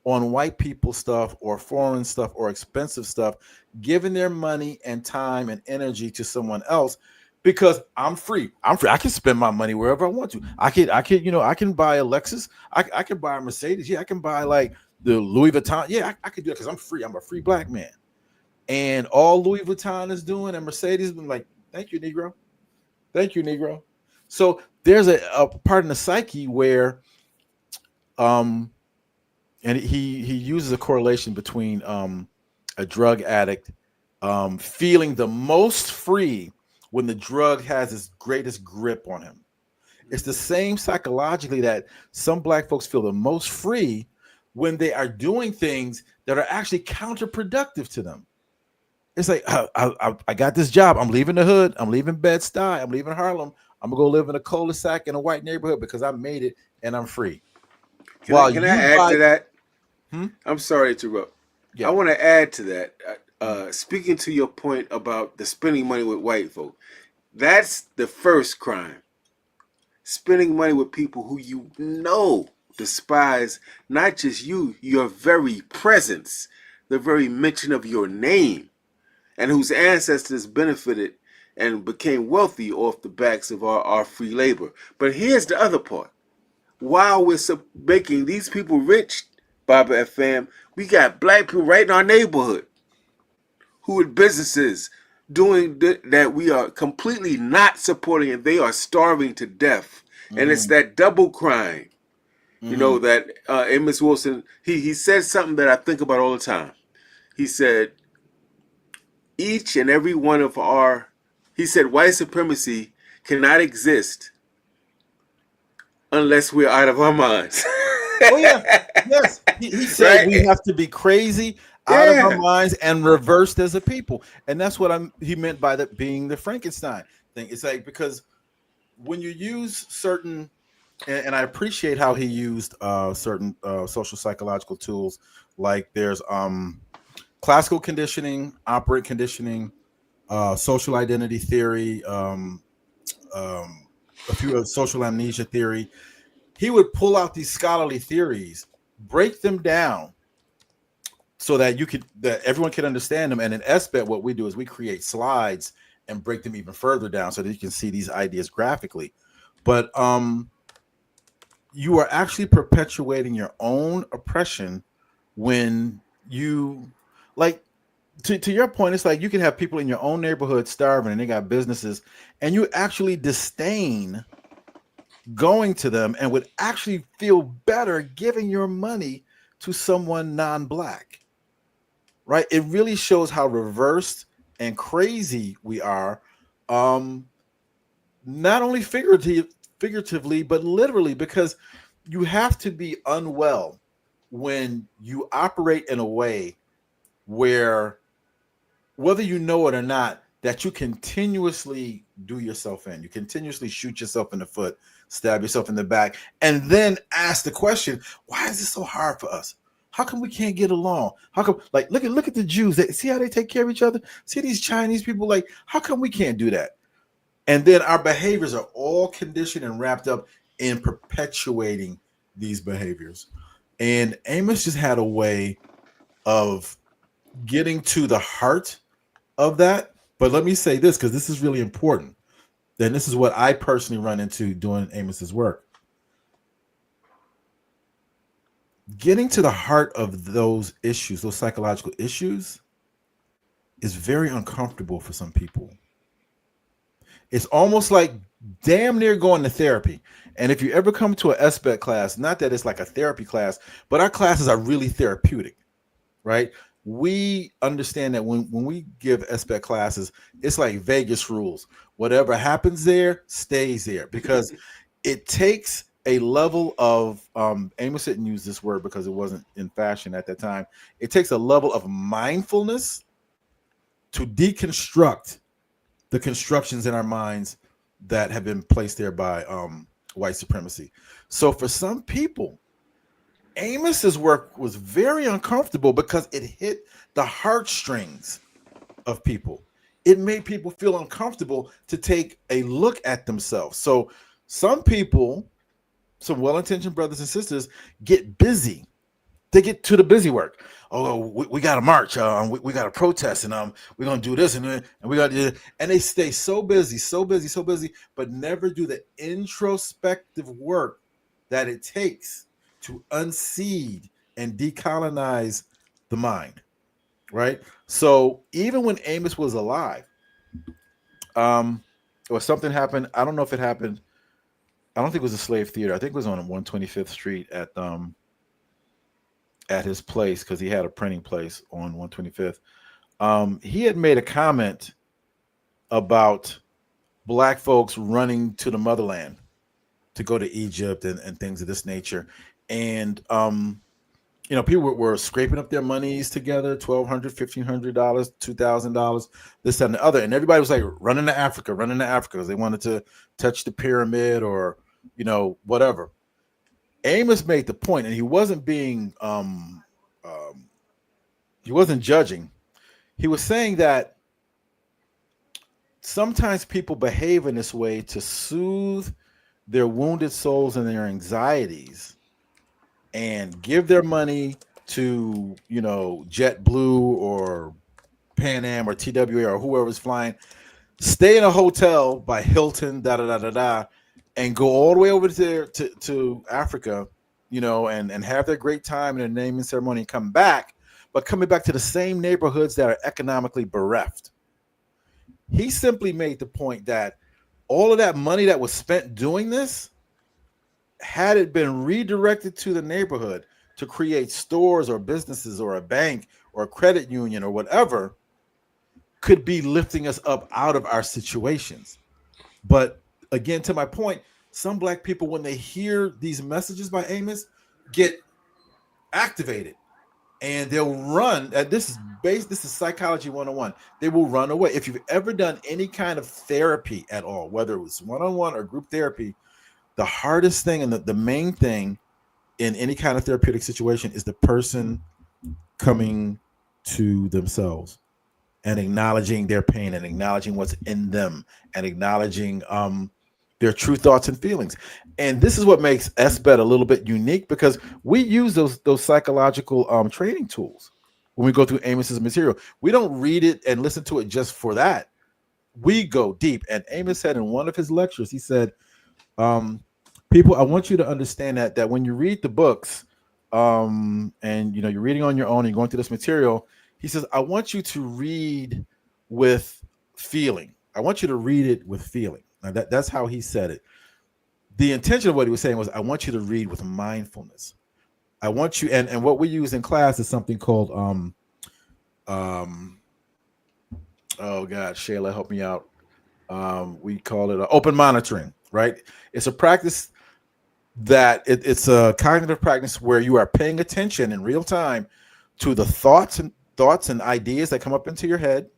on white people stuff or foreign stuff or expensive stuff, giving their money and time and energy to someone else, because I'm free. I can spend my money wherever I want to. I can buy a Lexus. I can buy a Mercedes. Yeah, I can buy like the Louis Vuitton. Yeah, I can do it because I'm free. I'm a free black man. And all Louis Vuitton is doing and Mercedes has been like, thank you, Negro. Thank you, Negro. So there's a part in the psyche where and he uses a correlation between a drug addict feeling the most free when the drug has its greatest grip on him. It's the same psychologically that some black folks feel the most free when they are doing things that are actually counterproductive to them. It's like, I got this job. I'm leaving the hood. I'm leaving Bed-Stuy. I'm leaving Harlem. I'm gonna go live in a cul-de-sac in a white neighborhood because I made it and I'm free. Can I While can I you add buy, to that? hmm? I'm sorry to interrupt. I Yeah. want to add to that. Speaking to your point about the spending money with white folk, that's the first crime. Spending money with people who you know despise not just you, your very presence, the very mention of your name, and whose ancestors benefited and became wealthy off the backs of our free labor. But here's the other part. While we're making these people rich, Baba Afam, we got black people right in our neighborhood who with businesses doing that we are completely not supporting, and they are starving to death. And it's Mm-hmm. that double crime, Mm-hmm. that Amos Wilson, he said something that I think about all the time. He said, each and every one of he said, white supremacy cannot exist unless we're out of our minds. Oh yeah, yes. He said we Right? have to be crazy, out of our Yeah. minds, and reversed as a people. And that's what he meant by that being the Frankenstein thing. It's like because when you use certain, and I appreciate how he used certain social psychological tools, like there's classical conditioning, operant conditioning, social identity theory, a few of social amnesia theory. He would pull out these scholarly theories, break them down so that everyone can understand them. And in SBET, what we do is we create slides and break them even further down so that you can see these ideas graphically. But you are actually perpetuating your own oppression when you like to your point. It's like you can have people in your own neighborhood starving and they got businesses, and you actually disdain going to them and would actually feel better giving your money to someone non-black, right? It really shows how reversed and crazy we are, um not only figuratively but literally, because you have to be unwell when you operate in a way where, whether you know it or not, that you continuously do yourself in. You continuously shoot yourself in the foot, stab yourself in the back, and then ask the question, why is this so hard for us? How come we can't get along? How come, like, look at the Jews. See how they take care of each other? See these Chinese people, like, how come we can't do that? And then our behaviors are all conditioned and wrapped up in perpetuating these behaviors. And Amos just had a way of getting to the heart of that. But let me say this, because this is really important. And this is what I personally run into doing Amos's work. Getting to the heart of those issues, those psychological issues, is very uncomfortable for some people. It's almost like damn near going to therapy. And if you ever come to a SBET class, not that it's like a therapy class, but our classes are really therapeutic, right? We understand that when we give SBET classes, it's like Vegas rules. Whatever happens there stays there, because it takes a level of Amos didn't use this word because it wasn't in fashion at that time. It takes a level of mindfulness to deconstruct the constructions in our minds that have been placed there by white supremacy. So for some people, Amos's work was very uncomfortable because it hit the heartstrings of people. It made people feel uncomfortable to take a look at themselves. So some people, some well-intentioned brothers and sisters, get busy. They get to the busy work. Oh, we got to march. We got to protest, and we're gonna do this, and we got to do this. And they stay so busy, so busy, so busy, but never do the introspective work that it takes to unseed and decolonize the mind. Right. So even when Amos was alive, or something happened. I don't know if it happened. I don't think it was a slave theater. I think it was on 125th Street at his place, because he had a printing place on 125th. He had made a comment about black folks running to the motherland to go to Egypt and things of this nature. And people were scraping up their monies together, $1,200, $1,500, $2,000, this, that, and the other. And everybody was like running to Africa because they wanted to touch the pyramid or, whatever. Amos made the point, and he wasn't being, he wasn't judging. He was saying that sometimes people behave in this way to soothe their wounded souls and their anxieties and give their money to, JetBlue or Pan Am or TWA or whoever's flying, stay in a hotel by Hilton, and go all the way over to Africa, and have their great time in a naming ceremony and come back, but coming back to the same neighborhoods that are economically bereft. He simply made the point that all of that money that was spent doing this, had it been redirected to the neighborhood to create stores or businesses or a bank or a credit union or whatever, could be lifting us up out of our situations. But again, to my point, some black people, when they hear these messages by Amos, get activated and they'll run. This is psychology 101. They will run away. If you've ever done any kind of therapy at all, whether it was one-on-one or group therapy, the hardest thing and the main thing in any kind of therapeutic situation is the person coming to themselves and acknowledging their pain and acknowledging what's in them and acknowledging their true thoughts and feelings. And this is what makes SBET a little bit unique, because we use those psychological training tools when we go through Amos's material. We don't read it and listen to it just for that. We go deep. And Amos said in one of his lectures, he said, people, I want you to understand that when you read the books, and you're reading on your own and you're going through this material, he says, I want you to read with feeling. I want you to read it with feeling. Now that's how he said it. The intention of what he was saying was, I want you to read with mindfulness. I want you, and what we use in class is something called oh God, Shayla, help me out. We call it open monitoring, right? It's a practice that it's a cognitive practice where you are paying attention in real time to the thoughts and ideas that come up into your head.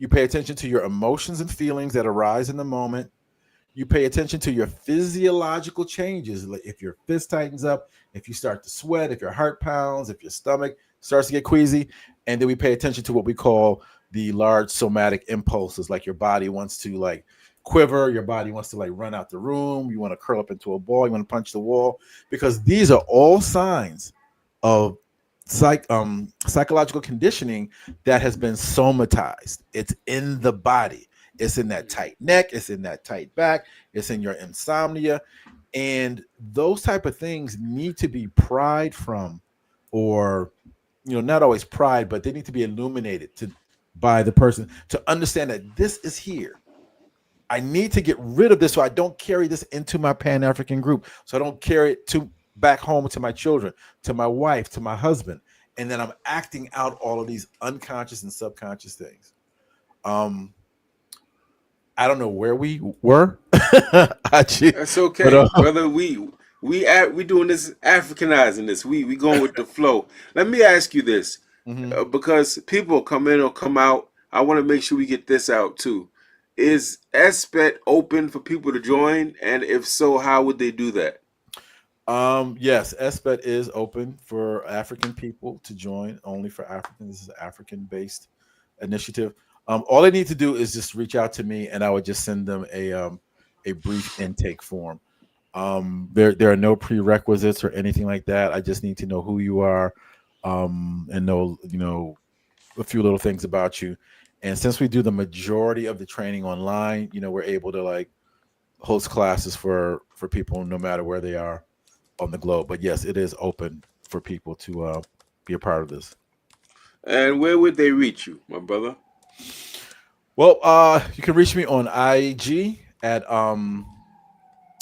You pay attention to your emotions and feelings that arise in the moment. You pay attention to your physiological changes. Like if your fist tightens up, if you start to sweat, if your heart pounds, if your stomach starts to get queasy. And then we pay attention to what we call the large somatic impulses, like your body wants to quiver, your body wants to run out the room, you want to curl up into a ball, you want to punch the wall, because these are all signs of psychological conditioning that has been somatized. It's in the body. It's in that tight neck. It's in that tight back. It's in your insomnia. And those type of things need to be pried from, or, not always pried, but they need to be illuminated by the person to understand that this is here. I need to get rid of this so I don't carry this into my Pan-African group. So I don't carry it back home to my children, to my wife, to my husband. And then I'm acting out all of these unconscious and subconscious things. I don't know where we were. That's okay, but, brother. We doing this, Africanizing this. We going with the flow. Let me ask you this, because people come in or come out. I want to make sure we get this out too. Is SBET open for people to join? And if so, how would they do that? Yes, SBET is open for African people to join, only for Africans. This is an African-based initiative. All they need to do is just reach out to me, and I would just send them a brief intake form. There are no prerequisites or anything like that. I just need to know who you are, and know a few little things about you. And since we do the majority of the training online, we're able to host classes for people no matter where they are on the globe. But yes, it is open for people to be a part of this. And where would they reach you, my brother? Well, you can reach me on IG at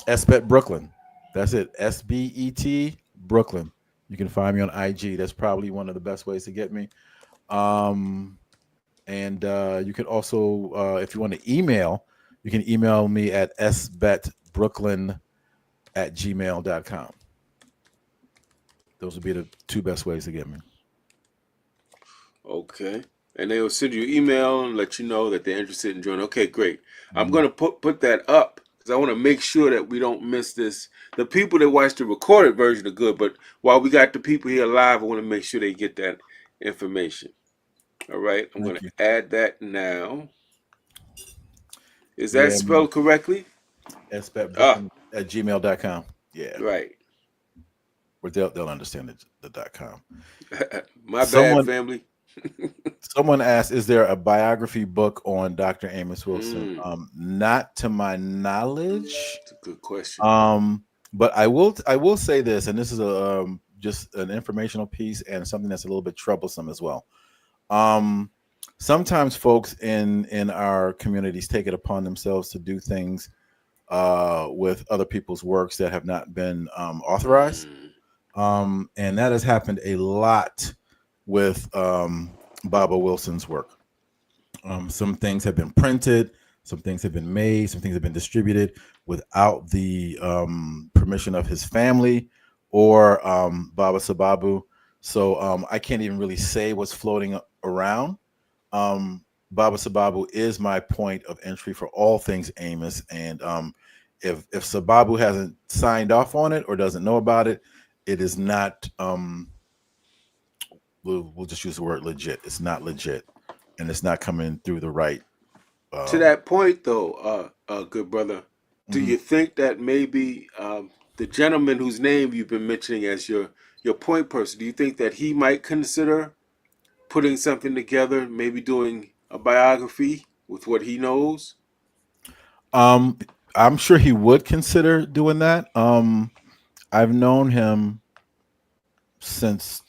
SBET Brooklyn. That's it, SBET Brooklyn. You can find me on IG. That's probably one of the best ways to get me. And you can also, if you want to email, you can email me at sbetbrooklyn@gmail.com. Those would be the two best ways to get me. Okay. And they will send you an email and let you know that they're interested in joining. Okay, great. I'm Mhm. going to put that up because I want to make sure that we don't miss this. The people that watch the recorded version are good, but while we got the people here live, I want to make sure they get that information. All right. I'm going Thank you. to add that now. Is that Yeah, spelled correctly? Ah, SBET@gmail.com. Yeah, right. but they'll understand the .com. My bad, Someone family. someone asked, "Is there a biography book on Dr. Amos Wilson?" Not to my knowledge. That's a good question. But I will say this, and this is a just an informational piece and something that's a little bit troublesome as well. Sometimes folks in our communities take it upon themselves to do things with other people's works that have not been authorized. And that has happened a lot with Baba Wilson's work. Some things have been printed, some things have been made, some things have been distributed without the permission of his family or Baba Sababu. So I can't even really say what's floating around. Baba Sababu is my point of entry for all things Amos, and if Sababu hasn't signed off on it or doesn't know about it, it is not. We'll just use the word legit. It's not legit, and it's not coming through the right. To that point, though, good brother, do Mhm. you think that maybe the gentleman whose name you've been mentioning as your point person, do you think that he might consider putting something together, maybe doing a biography with what he knows? Um, I'm sure he would consider doing that. I've known him since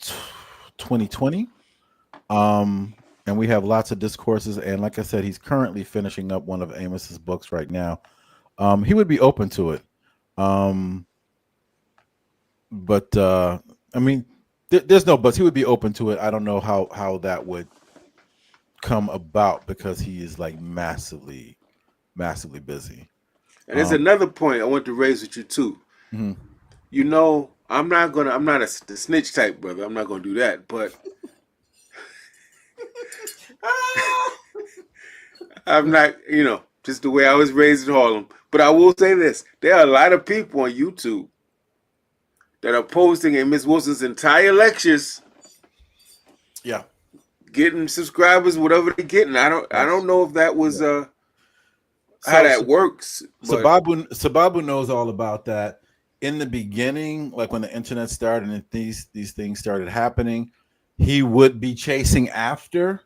2020. And we have lots of discourses. And like I said, he's currently finishing up one of Amos's books right now. He would be open to it. Um, but I mean, there's no buts. He would be open to it. I don't know how that would come about because he is like massively busy. And there's another point I want to raise with you too. Mhm. You know, I'm not the snitch type, brother. I'm not gonna do that. But I'm not, just the way I was raised in Harlem. But I will say this: there are a lot of people on YouTube that are posting in Miss Wilson's entire lectures, Yeah. getting subscribers, whatever they're getting. I Yes. don't know if that was Yeah. how So that works, but Sababu knows all about that. In the beginning, like when the internet started and these things started happening, he would be chasing after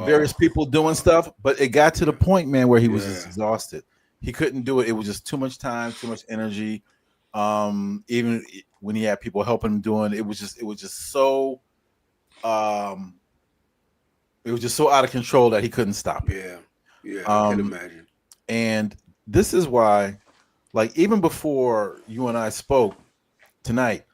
various oh, people doing stuff, but it got to the point, man, where he was just yeah, exhausted. He couldn't do it. It was just too much time, too much energy. Even when he had people helping him doing it, um, it was just so out of control that he couldn't stop it. yeah, yeah. I can Um, imagine. and this is why, like, even before you and I spoke tonight,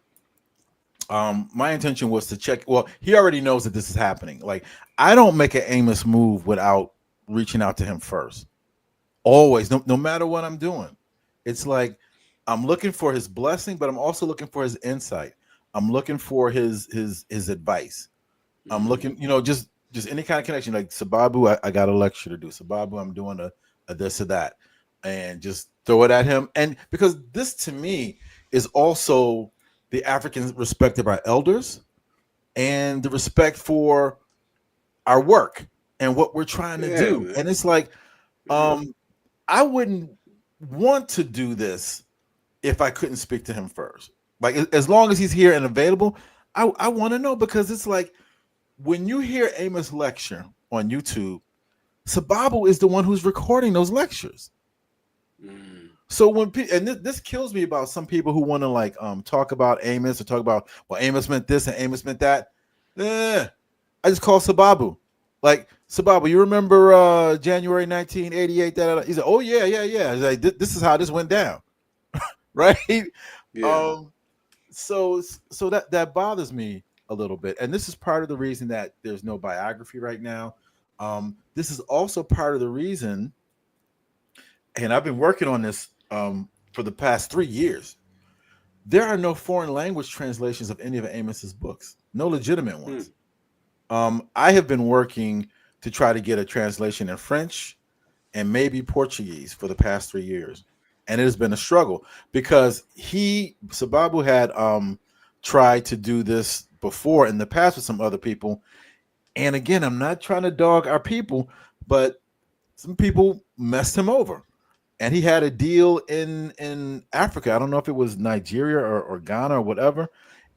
my intention was to check. Well, he already knows that this is happening. Like, I don't make an Amos move without reaching out to him first. Always, no matter what I'm doing. It's like I'm looking for his blessing, but I'm also looking for his insight. I'm looking for his advice. I'm looking, just any kind of connection. Like Sababu, I got a lecture to do. Sababu, I'm doing a this or that, and just throw it at him. And because this to me is also the African respect of our elders and the respect for our work and what we're trying to Yeah, do. man. And it's like, Yeah. I wouldn't want to do this if I couldn't speak to him first. Like as long as he's here and available, I want to know, because it's like when you hear Amos lecture on YouTube, Sababu is the one who's recording those lectures. Mm. So when and this kills me about some people who want to like talk about Amos or talk about, well, Amos meant this and Amos meant that. I just call Sababu. Like, Sababu, you remember January 1988? He said, "Oh yeah." He's like, this is how this went down, right? Yeah. Um, so that bothers me a little bit, and this is part of the reason that there's no biography right now. This is also part of the reason, and I've been working on this for the past 3 years. there are no foreign language translations of any of Amos's books, no legitimate Hmm. ones. I have been working to try to get a translation in French and maybe Portuguese for the past 3 years. And it has been a struggle because Sababu had tried to do this before in the past with some other people. And again, I'm not trying to dog our people, but some people messed him over. And he had a deal in Africa. I don't know if it was Nigeria or Ghana or whatever.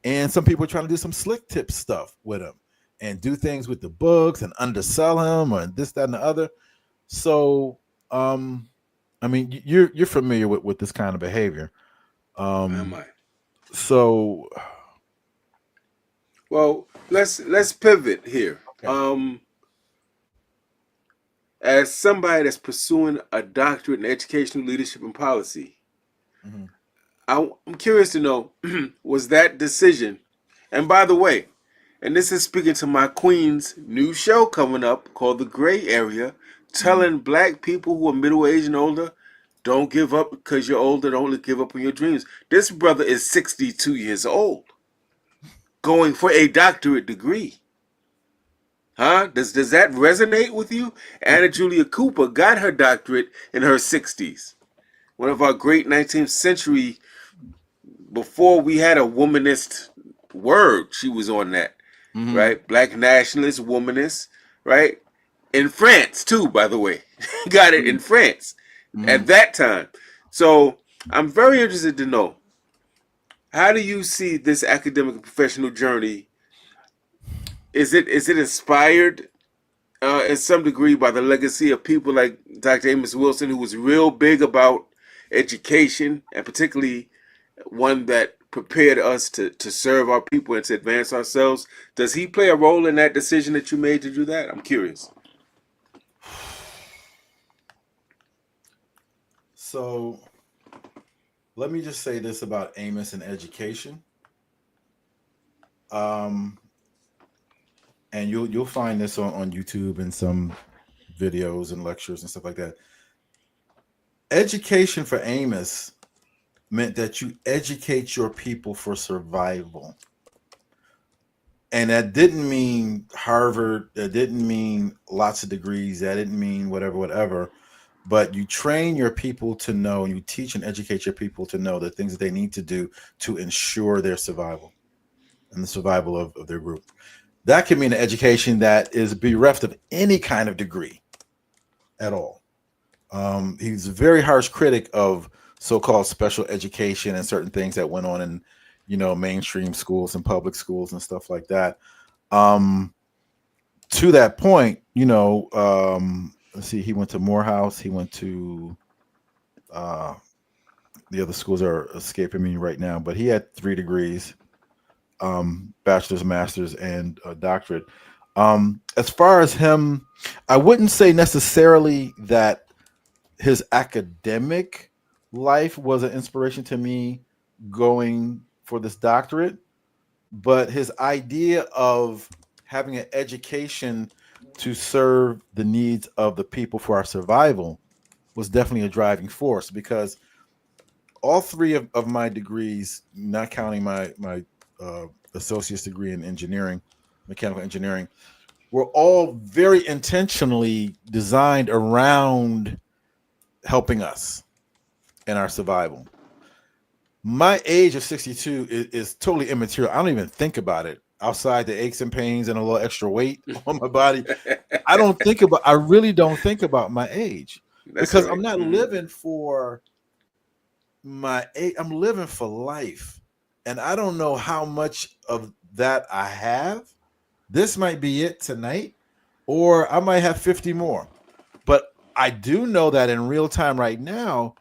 And some people were trying to do some slick tip stuff with him and do things with the books and undersell him or this, that, and the other. So, I mean, you're familiar with this kind of behavior. Am I? So, Well, let's pivot here. okay. As somebody that's pursuing a doctorate in educational leadership and policy, Mhm. I'm curious to know, was that decision? And by the way, and this is speaking to my queen's new show coming up called The Gray Area, telling black people who are middle aged and older, don't give up because you're older. Don't give up on your dreams. This brother is 62 years old, going for a doctorate degree. Huh? Does that resonate with you? Anna Julia Cooper got her doctorate in her 60s. One of our great 19th century, before we had a womanist word, she was on that, Mhm. right? Black nationalist, womanist, right? In France, too, by the way. Got it in France at that time. So I'm very interested to know, how do you see this academic and professional journey? Is it inspired in some degree by the legacy of people like Dr. Amos Wilson, who was real big about education, and particularly one that prepared us to serve our people and to advance ourselves? Does he play a role in that decision that you made to do that? I'm curious. So, let me just say this about Amos and education. Um, and you'll find this on YouTube and some videos and lectures and stuff like that. Education for Amos meant that you educate your people for survival. And that didn't mean Harvard, that didn't mean lots of degrees, that didn't mean whatever. But you train your people to know, and you teach and educate your people to know the things that they need to do to ensure their survival and the survival of their group. That can mean an education that is bereft of any kind of degree at all. He's a very harsh critic of so-called special education and certain things that went on in, mainstream schools and public schools and stuff like that. To that point, let's see, he went to Morehouse. He went to the other schools are escaping me right now, but he had 3 degrees, bachelor's, master's, and a doctorate. As far as him, I wouldn't say necessarily that his academic life was an inspiration to me going for this doctorate, but his idea of having an education to serve the needs of the people for our survival was definitely a driving force, because all 3 of my degrees, not counting my associate's degree in engineering, mechanical engineering, were all very intentionally designed around helping us in our survival. My age of 62 is totally immaterial. I don't even think about it outside the aches and pains and a little extra weight on my body. I really don't think about my age, That's because all I'm right. not living for my age. I'm living for life. And I don't know how much of that I have. This might be it tonight, or I might have 50 more. But I do know that in real time right now,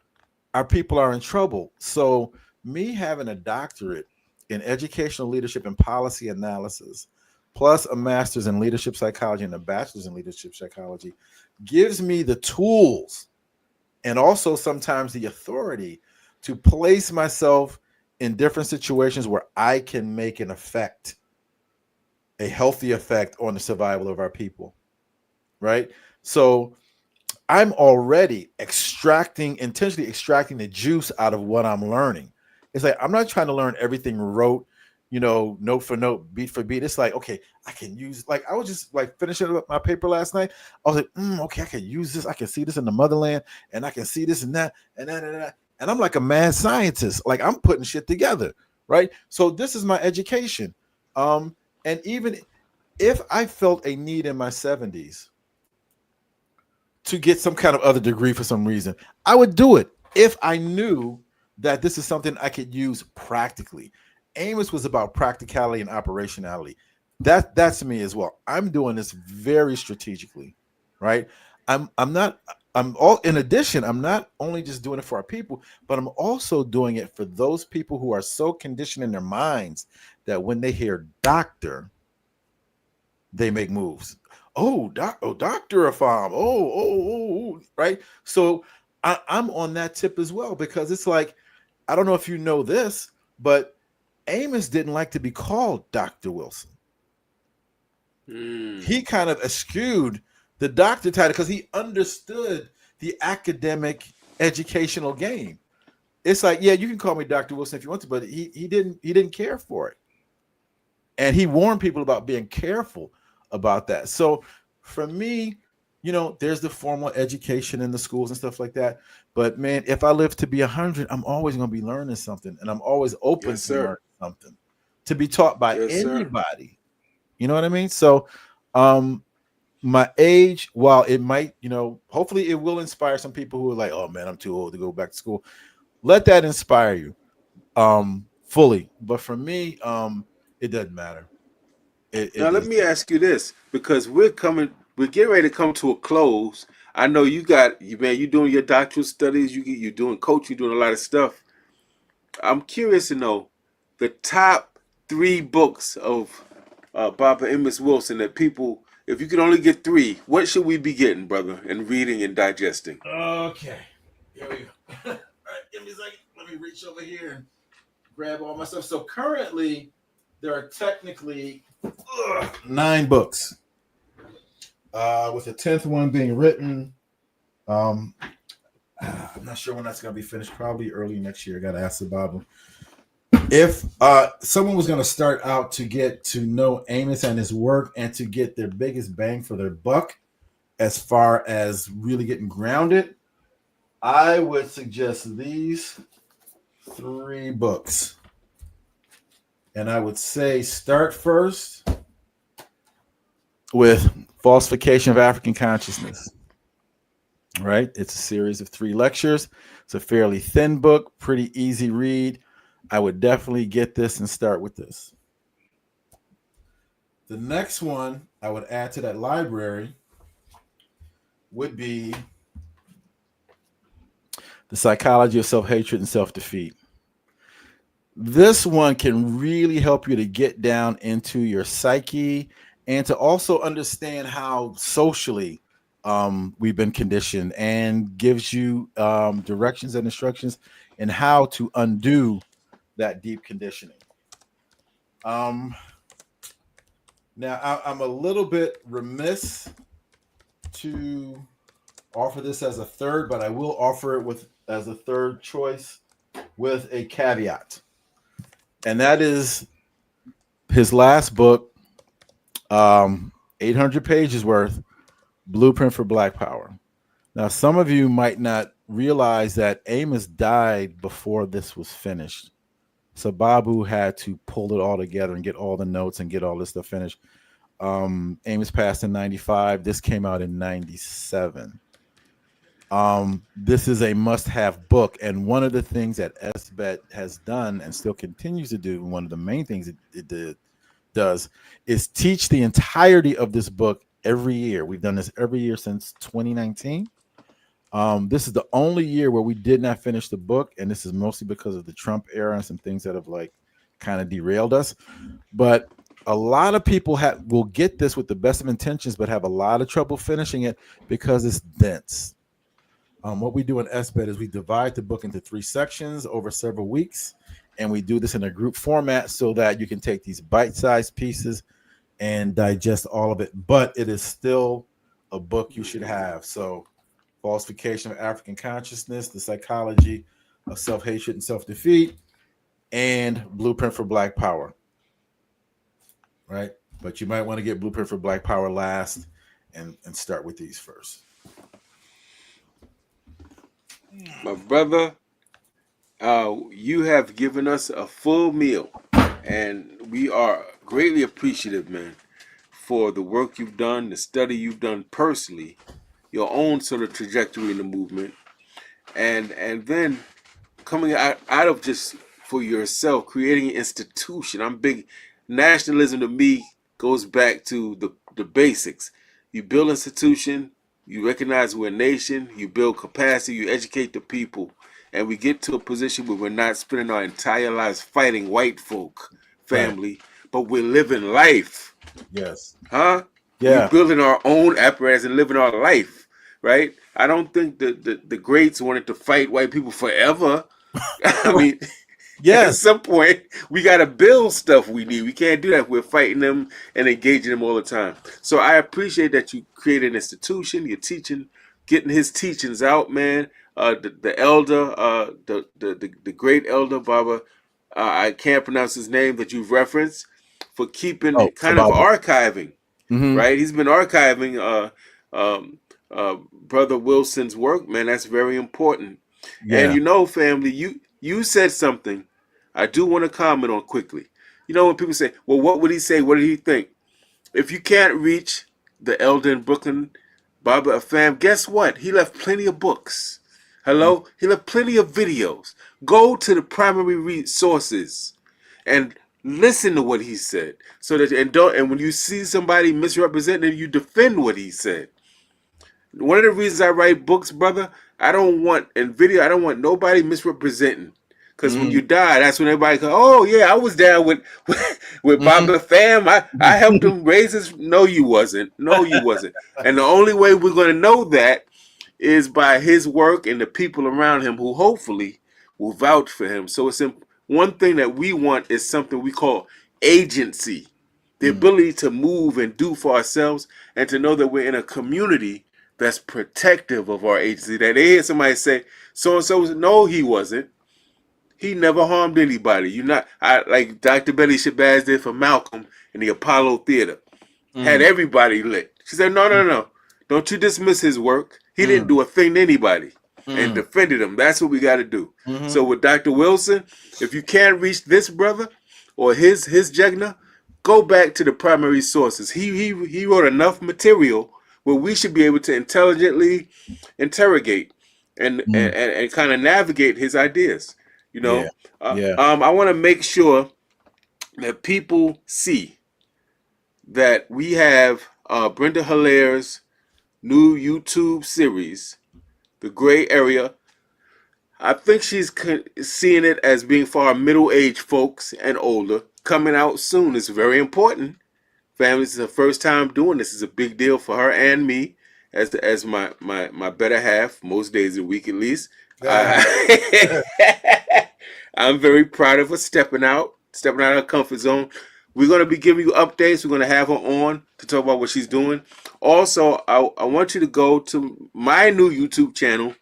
our people are in trouble. So me having a doctorate in educational leadership and policy analysis, plus a master's in leadership psychology and a bachelor's in leadership psychology, gives me the tools and also sometimes the authority to place myself in different situations where I can make an effect, a healthy effect on the survival of our people, right? So I'm already intentionally extracting the juice out of what I'm learning. It's like I'm not trying to learn everything rote, note for note, beat for beat. It's like, okay, I can use, like, I was just like finishing up my paper last night. I was like, okay, I can use this. I can see this in the motherland, and I can see this and that, and that, and that. And I'm like a mad scientist. Like, I'm putting shit together, right? So this is my education. And even if I felt a need in my 70s to get some kind of other degree for some reason, I would do it if I knew that this is something I could use practically. Amos was about practicality and operationality. That's me as well. I'm doing this very strategically, right? In addition, I'm not only just doing it for our people, but I'm also doing it for those people who are so conditioned in their minds that when they hear doctor, they make moves. Dr. Afam. Right? So I'm on that tip as well, because it's like, I don't know if you know this, but Amos didn't like to be called Dr. Wilson. He kind of eschewed the doctor title because he understood the academic educational game. It's like, yeah, you can call me Dr. Wilson if you want to, but he didn't care for it. And he warned people about being careful about that. So for me, there's the formal education in the schools and stuff like that. But man, if I live to be 100, I'm always going to be learning something, and I'm always open to learning something, to be taught by anybody. You know what I mean? So, my age, while it might, hopefully it will inspire some people who are like, oh man, I'm too old to go back to school. Let that inspire you, fully. But for me, it doesn't matter. Now let me ask you this, because we're getting ready to come to a close. I know you're doing your doctoral studies, you're doing coaching, you're doing a lot of stuff. I'm curious to know the top 3 books of Baba Amos Wilson that people, if you could only get 3, what should we be getting, brother, and reading and digesting? Okay, here we go. All right, give me a second. Let me reach over here and grab all my stuff. So currently, there are technically 9 books, with the 10th one being written. I'm not sure when that's going to be finished. Probably early next year. I got to ask the Bible. If someone was going to start out to get to know Amos and his work and to get their biggest bang for their buck, as far as really getting grounded, I would suggest these 3 books. And I would say start first with Falsification of African Consciousness. Right? It's a series of 3 lectures. It's a fairly thin book, pretty easy read. I would definitely get this and start with this. The next one I would add to that library would be The Psychology of Self-Hatred and Self-Defeat. This one can really help you to get down into your psyche and to also understand how socially we've been conditioned, and gives you directions and instructions in how to undo that deep conditioning. Now, I'm a little bit remiss to offer this as a third, but I will offer it as a third choice with a caveat. And that is his last book, 800 pages worth, Blueprint for Black Power. Now, some of you might not realize that Amos died before this was finished. So Babu had to pull it all together and get all the notes and get all this stuff finished. Amos passed in 95. This came out in 97. This is a must-have book. And one of the things that SBET has done and still continues to do, one of the main things it does, is teach the entirety of this book every year. We've done this every year since 2019. This is the only year where we did not finish the book, and this is mostly because of the Trump era and some things that have kind of derailed us. But a lot of people will get this with the best of intentions, but have a lot of trouble finishing it because it's dense. What we do in SBET is we divide the book into 3 sections over several weeks, and we do this in a group format so that you can take these bite-sized pieces and digest all of it. But it is still a book you should have. So Falsification of African Consciousness, The Psychology of Self-Hatred and Self-Defeat, and Blueprint for Black Power. Right? But you might want to get Blueprint for Black Power last and start with these first. My brother, you have given us a full meal, and we are greatly appreciative, man, for the work you've done, the study you've done personally, your own sort of trajectory in the movement, and then coming out of just for yourself, creating an institution. I'm big. Nationalism to me goes back to the basics. You build institution, you recognize we're a nation, you build capacity, you educate the people, and we get to a position where we're not spending our entire lives fighting white folk, family, but we're living life. Yes. Huh? Yeah. We're building our own apparatus and living our life, right? I don't think the greats wanted to fight white people forever. I mean, yes. At some point, we got to build stuff we need. We can't do that. We're fighting them and engaging them all the time. So I appreciate that you created an institution. You're teaching, getting his teachings out, man. The elder, the great elder, Baba, I can't pronounce his name that you've referenced, for keeping kind of archiving, right? He's been archiving Brother Wilson's work, man. That's very important. Yeah. And you know, family, you said something I do want to comment on quickly. You know, when people say, well, what would he say? What did he think? If you can't reach the elder in Brooklyn, Baba Afam, guess what? He left plenty of books. Hello? He left plenty of videos. Go to the primary resources and listen to what he said. So that and when you see somebody misrepresenting him, you defend what he said. One of the reasons I write books, brother, I don't want nobody misrepresenting. Because when you die, that's when everybody goes, oh, yeah, I was down with Baba Fam. I helped him raise his... No, you wasn't. No, you wasn't. And the only way we're going to know that is by his work and the people around him who hopefully will vouch for him. So it's one thing that we want is something we call agency. The ability to move and do for ourselves and to know that we're in a community that's protective of our agency. That they hear somebody say, so-and-so was... No, he wasn't. He never harmed anybody. Like Dr. Betty Shabazz did for Malcolm in the Apollo Theater. Had everybody lit. She said, no. Don't you dismiss his work. He didn't do a thing to anybody. And defended him. That's what we got to do. So with Dr. Wilson, if you can't reach this brother or his Jegna, go back to the primary sources. He wrote enough material where we should be able to intelligently interrogate and kind of navigate his ideas. You know, I want to make sure that people see that we have Brenda Hilaire's new YouTube series, The Gray Area. I think she's seeing it as being for our middle-aged folks and older, coming out soon. It's very important. Family, this is her first time doing this. It's a big deal for her and me as my better half, most days of the week at least. I'm very proud of her stepping out of her comfort zone. We're going to be giving you updates. We're going to have her on to talk about what she's doing. Also, I want you to go to my new YouTube channel.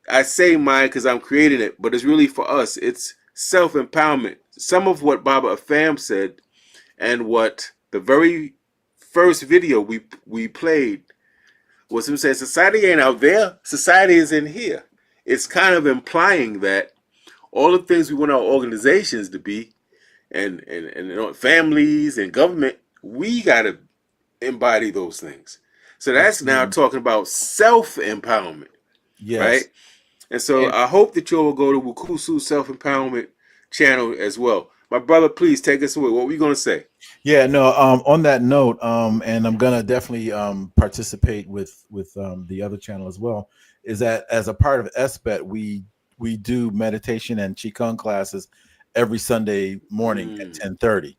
I say mine because I'm creating it, but it's really for us. It's self-empowerment. Some of what Baba Afam said and what the very first video we played was him saying, society ain't out there. Society is in here. It's kind of implying that all the things we want our organizations to be, and families and government, we got to embody those things. So that's now talking about self-empowerment, right? And so I hope that you all will go to Wukusu Self-Empowerment channel as well. My brother, please take us away. What were you going to say? Yeah, no, on that note, and I'm going to definitely participate with the other channel as well, is that as a part of SBET, we do meditation and Qigong classes every Sunday morning at 10:30.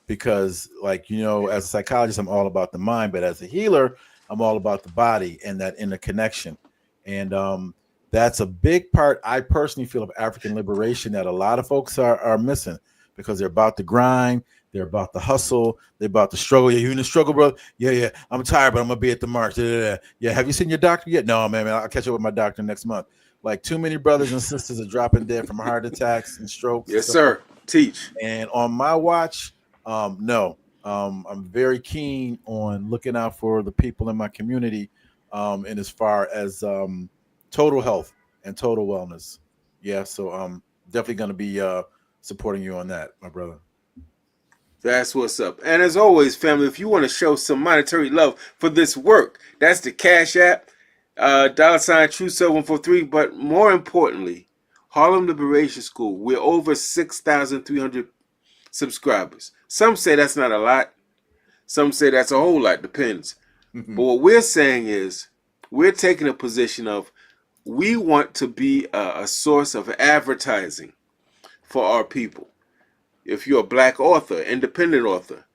Because, like, you know, as a psychologist, I'm all about the mind, but as a healer, I'm all about the body and that interconnection. And that's a big part, I personally feel, of African liberation that a lot of folks are missing, because they're about the grind, they're about the hustle, they're about the struggle. Yeah, you in the struggle, brother? Yeah, I'm tired, but I'm gonna be at the march. Yeah, have you seen your doctor yet? No, man, I'll catch up with my doctor next month. Like too many brothers and sisters are dropping dead from heart attacks and strokes and Yes, stuff like sir. Teach. that. And on my watch, no. I'm very keen on looking out for the people in my community, and as far as total health and total wellness. Yeah, so I'm definitely going to be supporting you on that, my brother. That's what's up. And as always, family, if you want to show some monetary love for this work, that's the Cash App, $ True 7143. But more importantly, Harlem Liberation School, we're over 6,300 subscribers. Some say that's not a lot. Some say that's a whole lot. Depends. But what we're saying is we're taking a position of we want to be a source of advertising for our people. If you're a black author, independent author,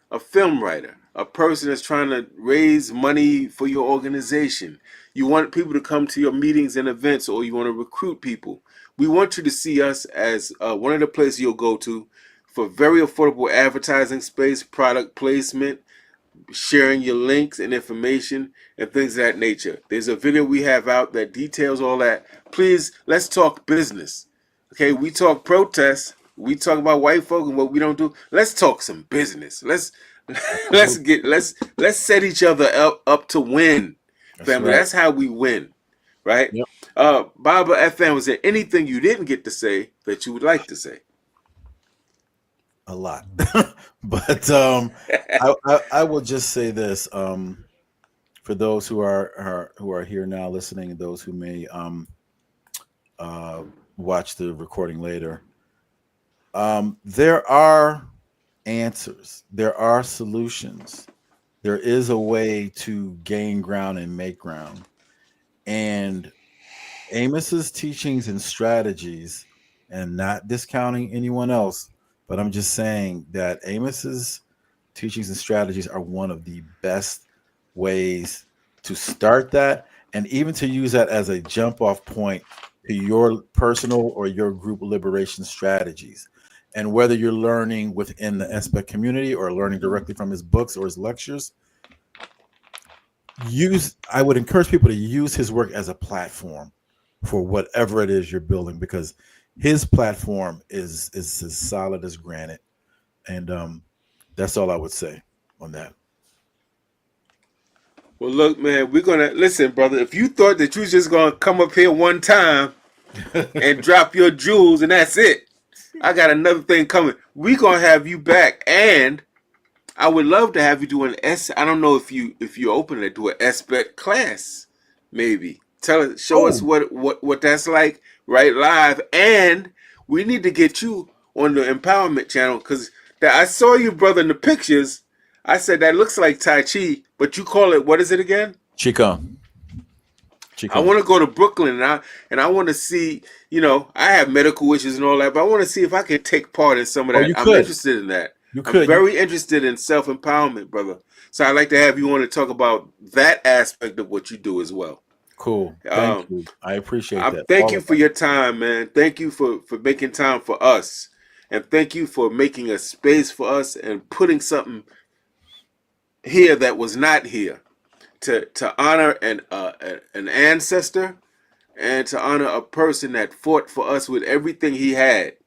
a film writer, a person that's trying to raise money for your organization, you want people to come to your meetings and events, or you want to recruit people, we want you to see us as one of the places you'll go to for very affordable advertising space, product placement, sharing your links and information and things of that nature. There's a video we have out that details all that. Please, let's talk business. Okay, we talk protests. We talk about white folk and what we don't do. Let's talk some business. Let's set each other up to win, family. Right. That's how we win, right? Yep. Baba Afam, was there anything you didn't get to say that you would like to say? A lot, but I will just say this for those who are here now listening, and those who may watch the recording later. There are answers. There are solutions. There is a way to gain ground and make ground. And Amos's teachings and strategies, and not discounting anyone else, but I'm just saying that Amos's teachings and strategies are one of the best ways to start that, and even to use that as a jump off point to your personal or your group liberation strategies. And whether you're learning within the SBET community or learning directly from his books or his lectures, I would encourage people to use his work as a platform for whatever it is you're building, because his platform is as solid as granite. And that's all I would say on that. Well, look, man, we're going to listen, brother. If you thought that you was just going to come up here one time and drop your jewels and that's it, I got another thing coming. We're going to have you back, and I would love to have you do I don't know if you're open to do an SBET class, maybe. Show us what that's like, right, live. And we need to get you on the empowerment channel, because I saw you, brother, in the pictures. I said that looks like Tai Chi, but you call it, what is it again? Qigong. I want to go to Brooklyn, and I want to see, I have medical issues and all that, but I want to see if I can take part in some of that. I'm interested in that. I'm very interested in self-empowerment, brother. So I'd like to have you on to talk about that aspect of what you do as well. Cool. Thank you. I appreciate that. Thank you for your time, man. Thank you for making time for us. And thank you for making a space for us and putting something here that was not here. To honor an ancestor, and to honor a person that fought for us with everything he had.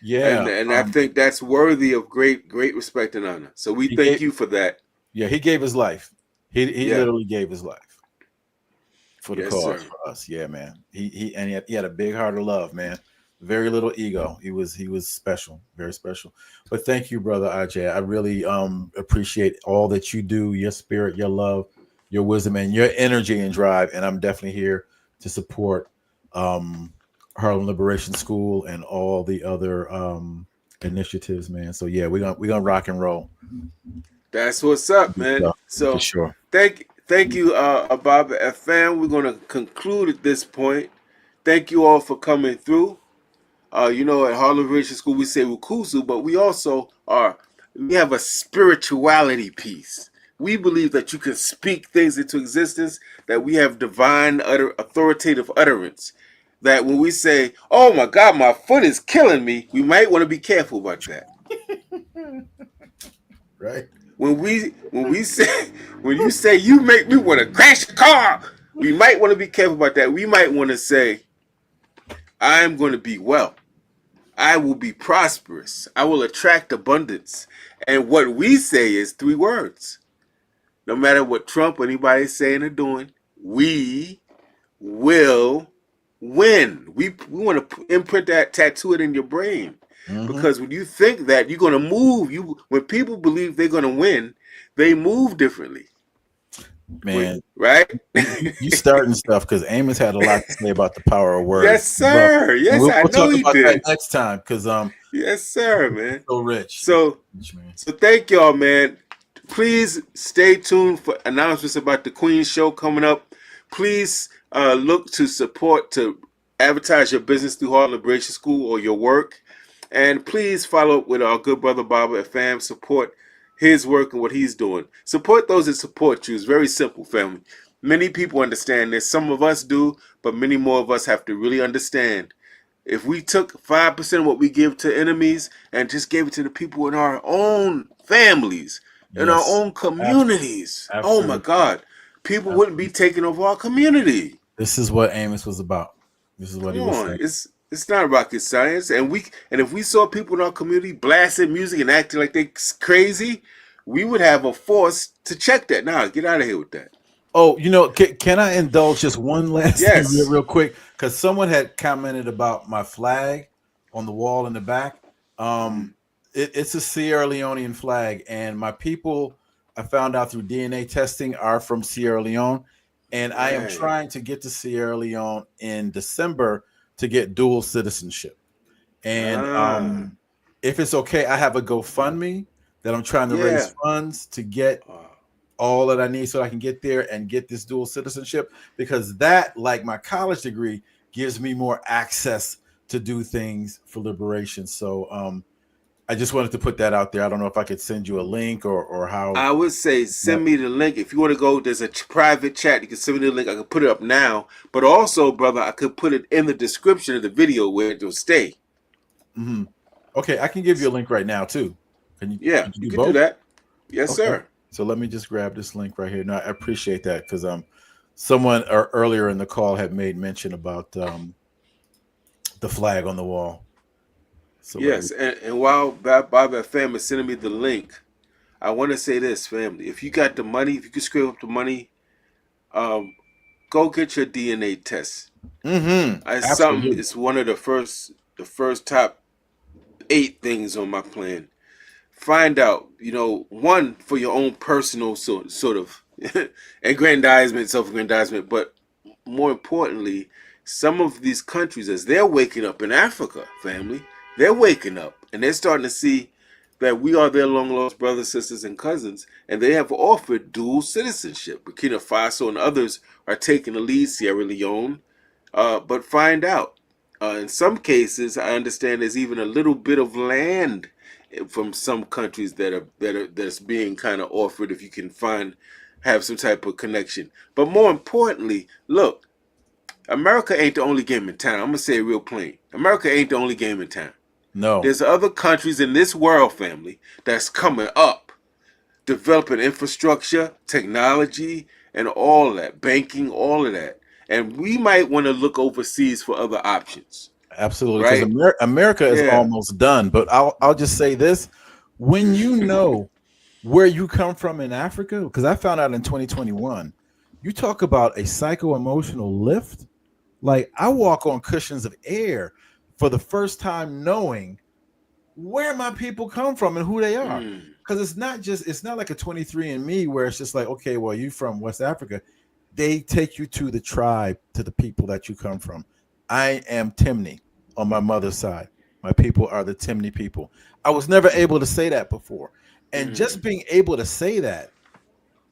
Yeah, and I think that's worthy of great respect and honor. So we thank you for that. Yeah, he gave his life. He literally gave his life for the cause, for us. Yeah, man. He had a big heart of love, man. Very little ego. He was special, very special. But thank you, brother AJ. I really appreciate all that you do, your spirit, your love, your wisdom, and your energy and drive. And I'm definitely here to support Harlem Liberation School and all the other initiatives, man. So yeah, we're gonna rock and roll. That's what's up, man. So for sure. Thank you, Baba Afam. We're gonna conclude at this point. Thank you all for coming through. At Harlem Liberation School we say Wukusu, but we have a spirituality piece. We believe that you can speak things into existence, that we have divine authoritative utterance. That when we say, "Oh my God, my foot is killing me," we might want to be careful about that. Right? When you say you make me want to crash a car, we might want to be careful about that. We might want to say, I am going to be well. I will be prosperous. I will attract abundance. And what we say is 3 words. No matter what Trump or anybody is saying or doing, we will win. We want to imprint that, tattoo it in your brain. Because when you think that, you're going to move. When people believe they're going to win, they move differently. Man, right? You starting stuff because Amos had a lot to say about the power of words. Yes, sir. Yes, we'll I know talk he about did. that next time because yes, sir, man. So rich. So thank y'all, man. Please stay tuned for announcements about the Queen Show coming up. Please look to support to advertise your business through Harlem Liberation School or your work, and please follow up with our good brother Baba Afam. Support his work and what he's doing. Support those that support you. It's very simple, family. Many people understand this. Some of us do, but many more of us have to really understand. If we took 5% of what we give to enemies and just gave it to the people in our own families, in our own communities, oh my God, people wouldn't be taking over our community. This is what Amos was about. This is what he was saying. It's not rocket science, and if we saw people in our community blasting music and acting like they crazy, we would have a force to check that. Nah, get out of here with that. Oh, can I indulge just one last thing real quick? Because someone had commented about my flag on the wall in the back. It's a Sierra Leonean flag, and my people, I found out through DNA testing, are from Sierra Leone, and I am trying to get to Sierra Leone in December to get dual citizenship. And if it's okay, I have a GoFundMe that I'm trying to raise funds to get all that I need so I can get there and get this dual citizenship, because that, like my college degree, gives me more access to do things for liberation. So I just wanted to put that out there. I don't know if I could send you a link or how. I would say send me the link. If you want to go, there's a private chat. You can send me the link. I can put it up now. But also, brother, I could put it in the description of the video where it will stay. Okay, I can give you a link right now, too. Can you? Yeah, you can do that. Yes, sir. So let me just grab this link right here. Now, I appreciate that because someone earlier in the call had made mention about the flag on the wall. So yes, and while Baba Afam is sending me the link, I want to say this, family. If you got the money, if you can scrape up the money, go get your DNA test. It's one of the first top 8 things on my plan. Find out, one, for your own personal sort of aggrandizement, self-aggrandizement, but more importantly, some of these countries, as they're waking up in Africa, family, they're waking up and they're starting to see that we are their long-lost brothers, sisters, and cousins, and they have offered dual citizenship. Burkina Faso and others are taking the lead, Sierra Leone, but find out. In some cases, I understand there's even a little bit of land from some countries that's being kind of offered if you can have some type of connection. But more importantly, look, America ain't the only game in town. I'm gonna say it real plain. America ain't the only game in town. No. There's other countries in this world, family, that's coming up, developing infrastructure, technology, and all that, banking, all of that. And we might want to look overseas for other options. Absolutely, because America is almost done. But I'll just say this: when you know where you come from in Africa, because I found out in 2021, you talk about a psycho-emotional lift. Like, I walk on cushions of air for the first time, knowing where my people come from and who they are. Because it's not like a 23andMe where it's just like, okay, well, you from West Africa. They take you to the tribe, to the people that you come from. I am Timney on my mother's side. My people are the Timney people. I was never able to say that before. And just being able to say that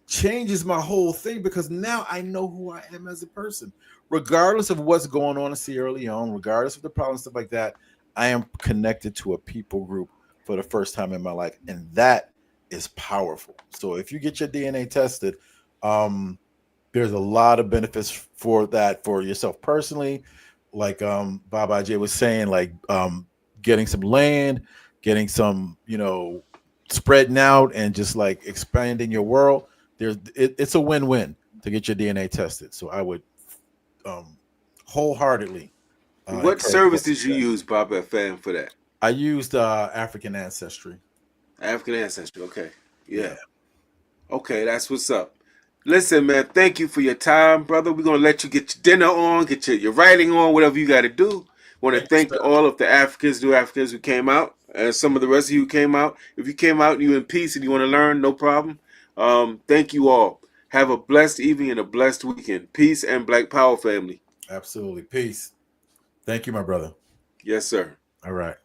changes my whole thing, because now I know who I am as a person. Regardless of what's going on in Sierra Leone, regardless of the problems, stuff like that, I am connected to a people group for the first time in my life. And that is powerful. So if you get your DNA tested, there's a lot of benefits for that for yourself personally. Like Baba J was saying, like getting some land, getting some, spreading out and just like expanding your world. It's a win-win to get your DNA tested. So I would wholeheartedly What service did you use, Baba Afam, for that? I used African ancestry. African ancestry. Okay. Yeah. Okay, that's what's up. Listen, man, thank you for your time, brother. We're going to let you get your dinner on, get your writing on, whatever you got to do. Want to thank all of the Africans, new Africans who came out, and some of the rest of you who came out. If you came out and you're in peace and you want to learn, no problem. Thank you all. Have a blessed evening and a blessed weekend. Peace and Black Power, family. Absolutely. Peace. Thank you, my brother. Yes, sir. All right.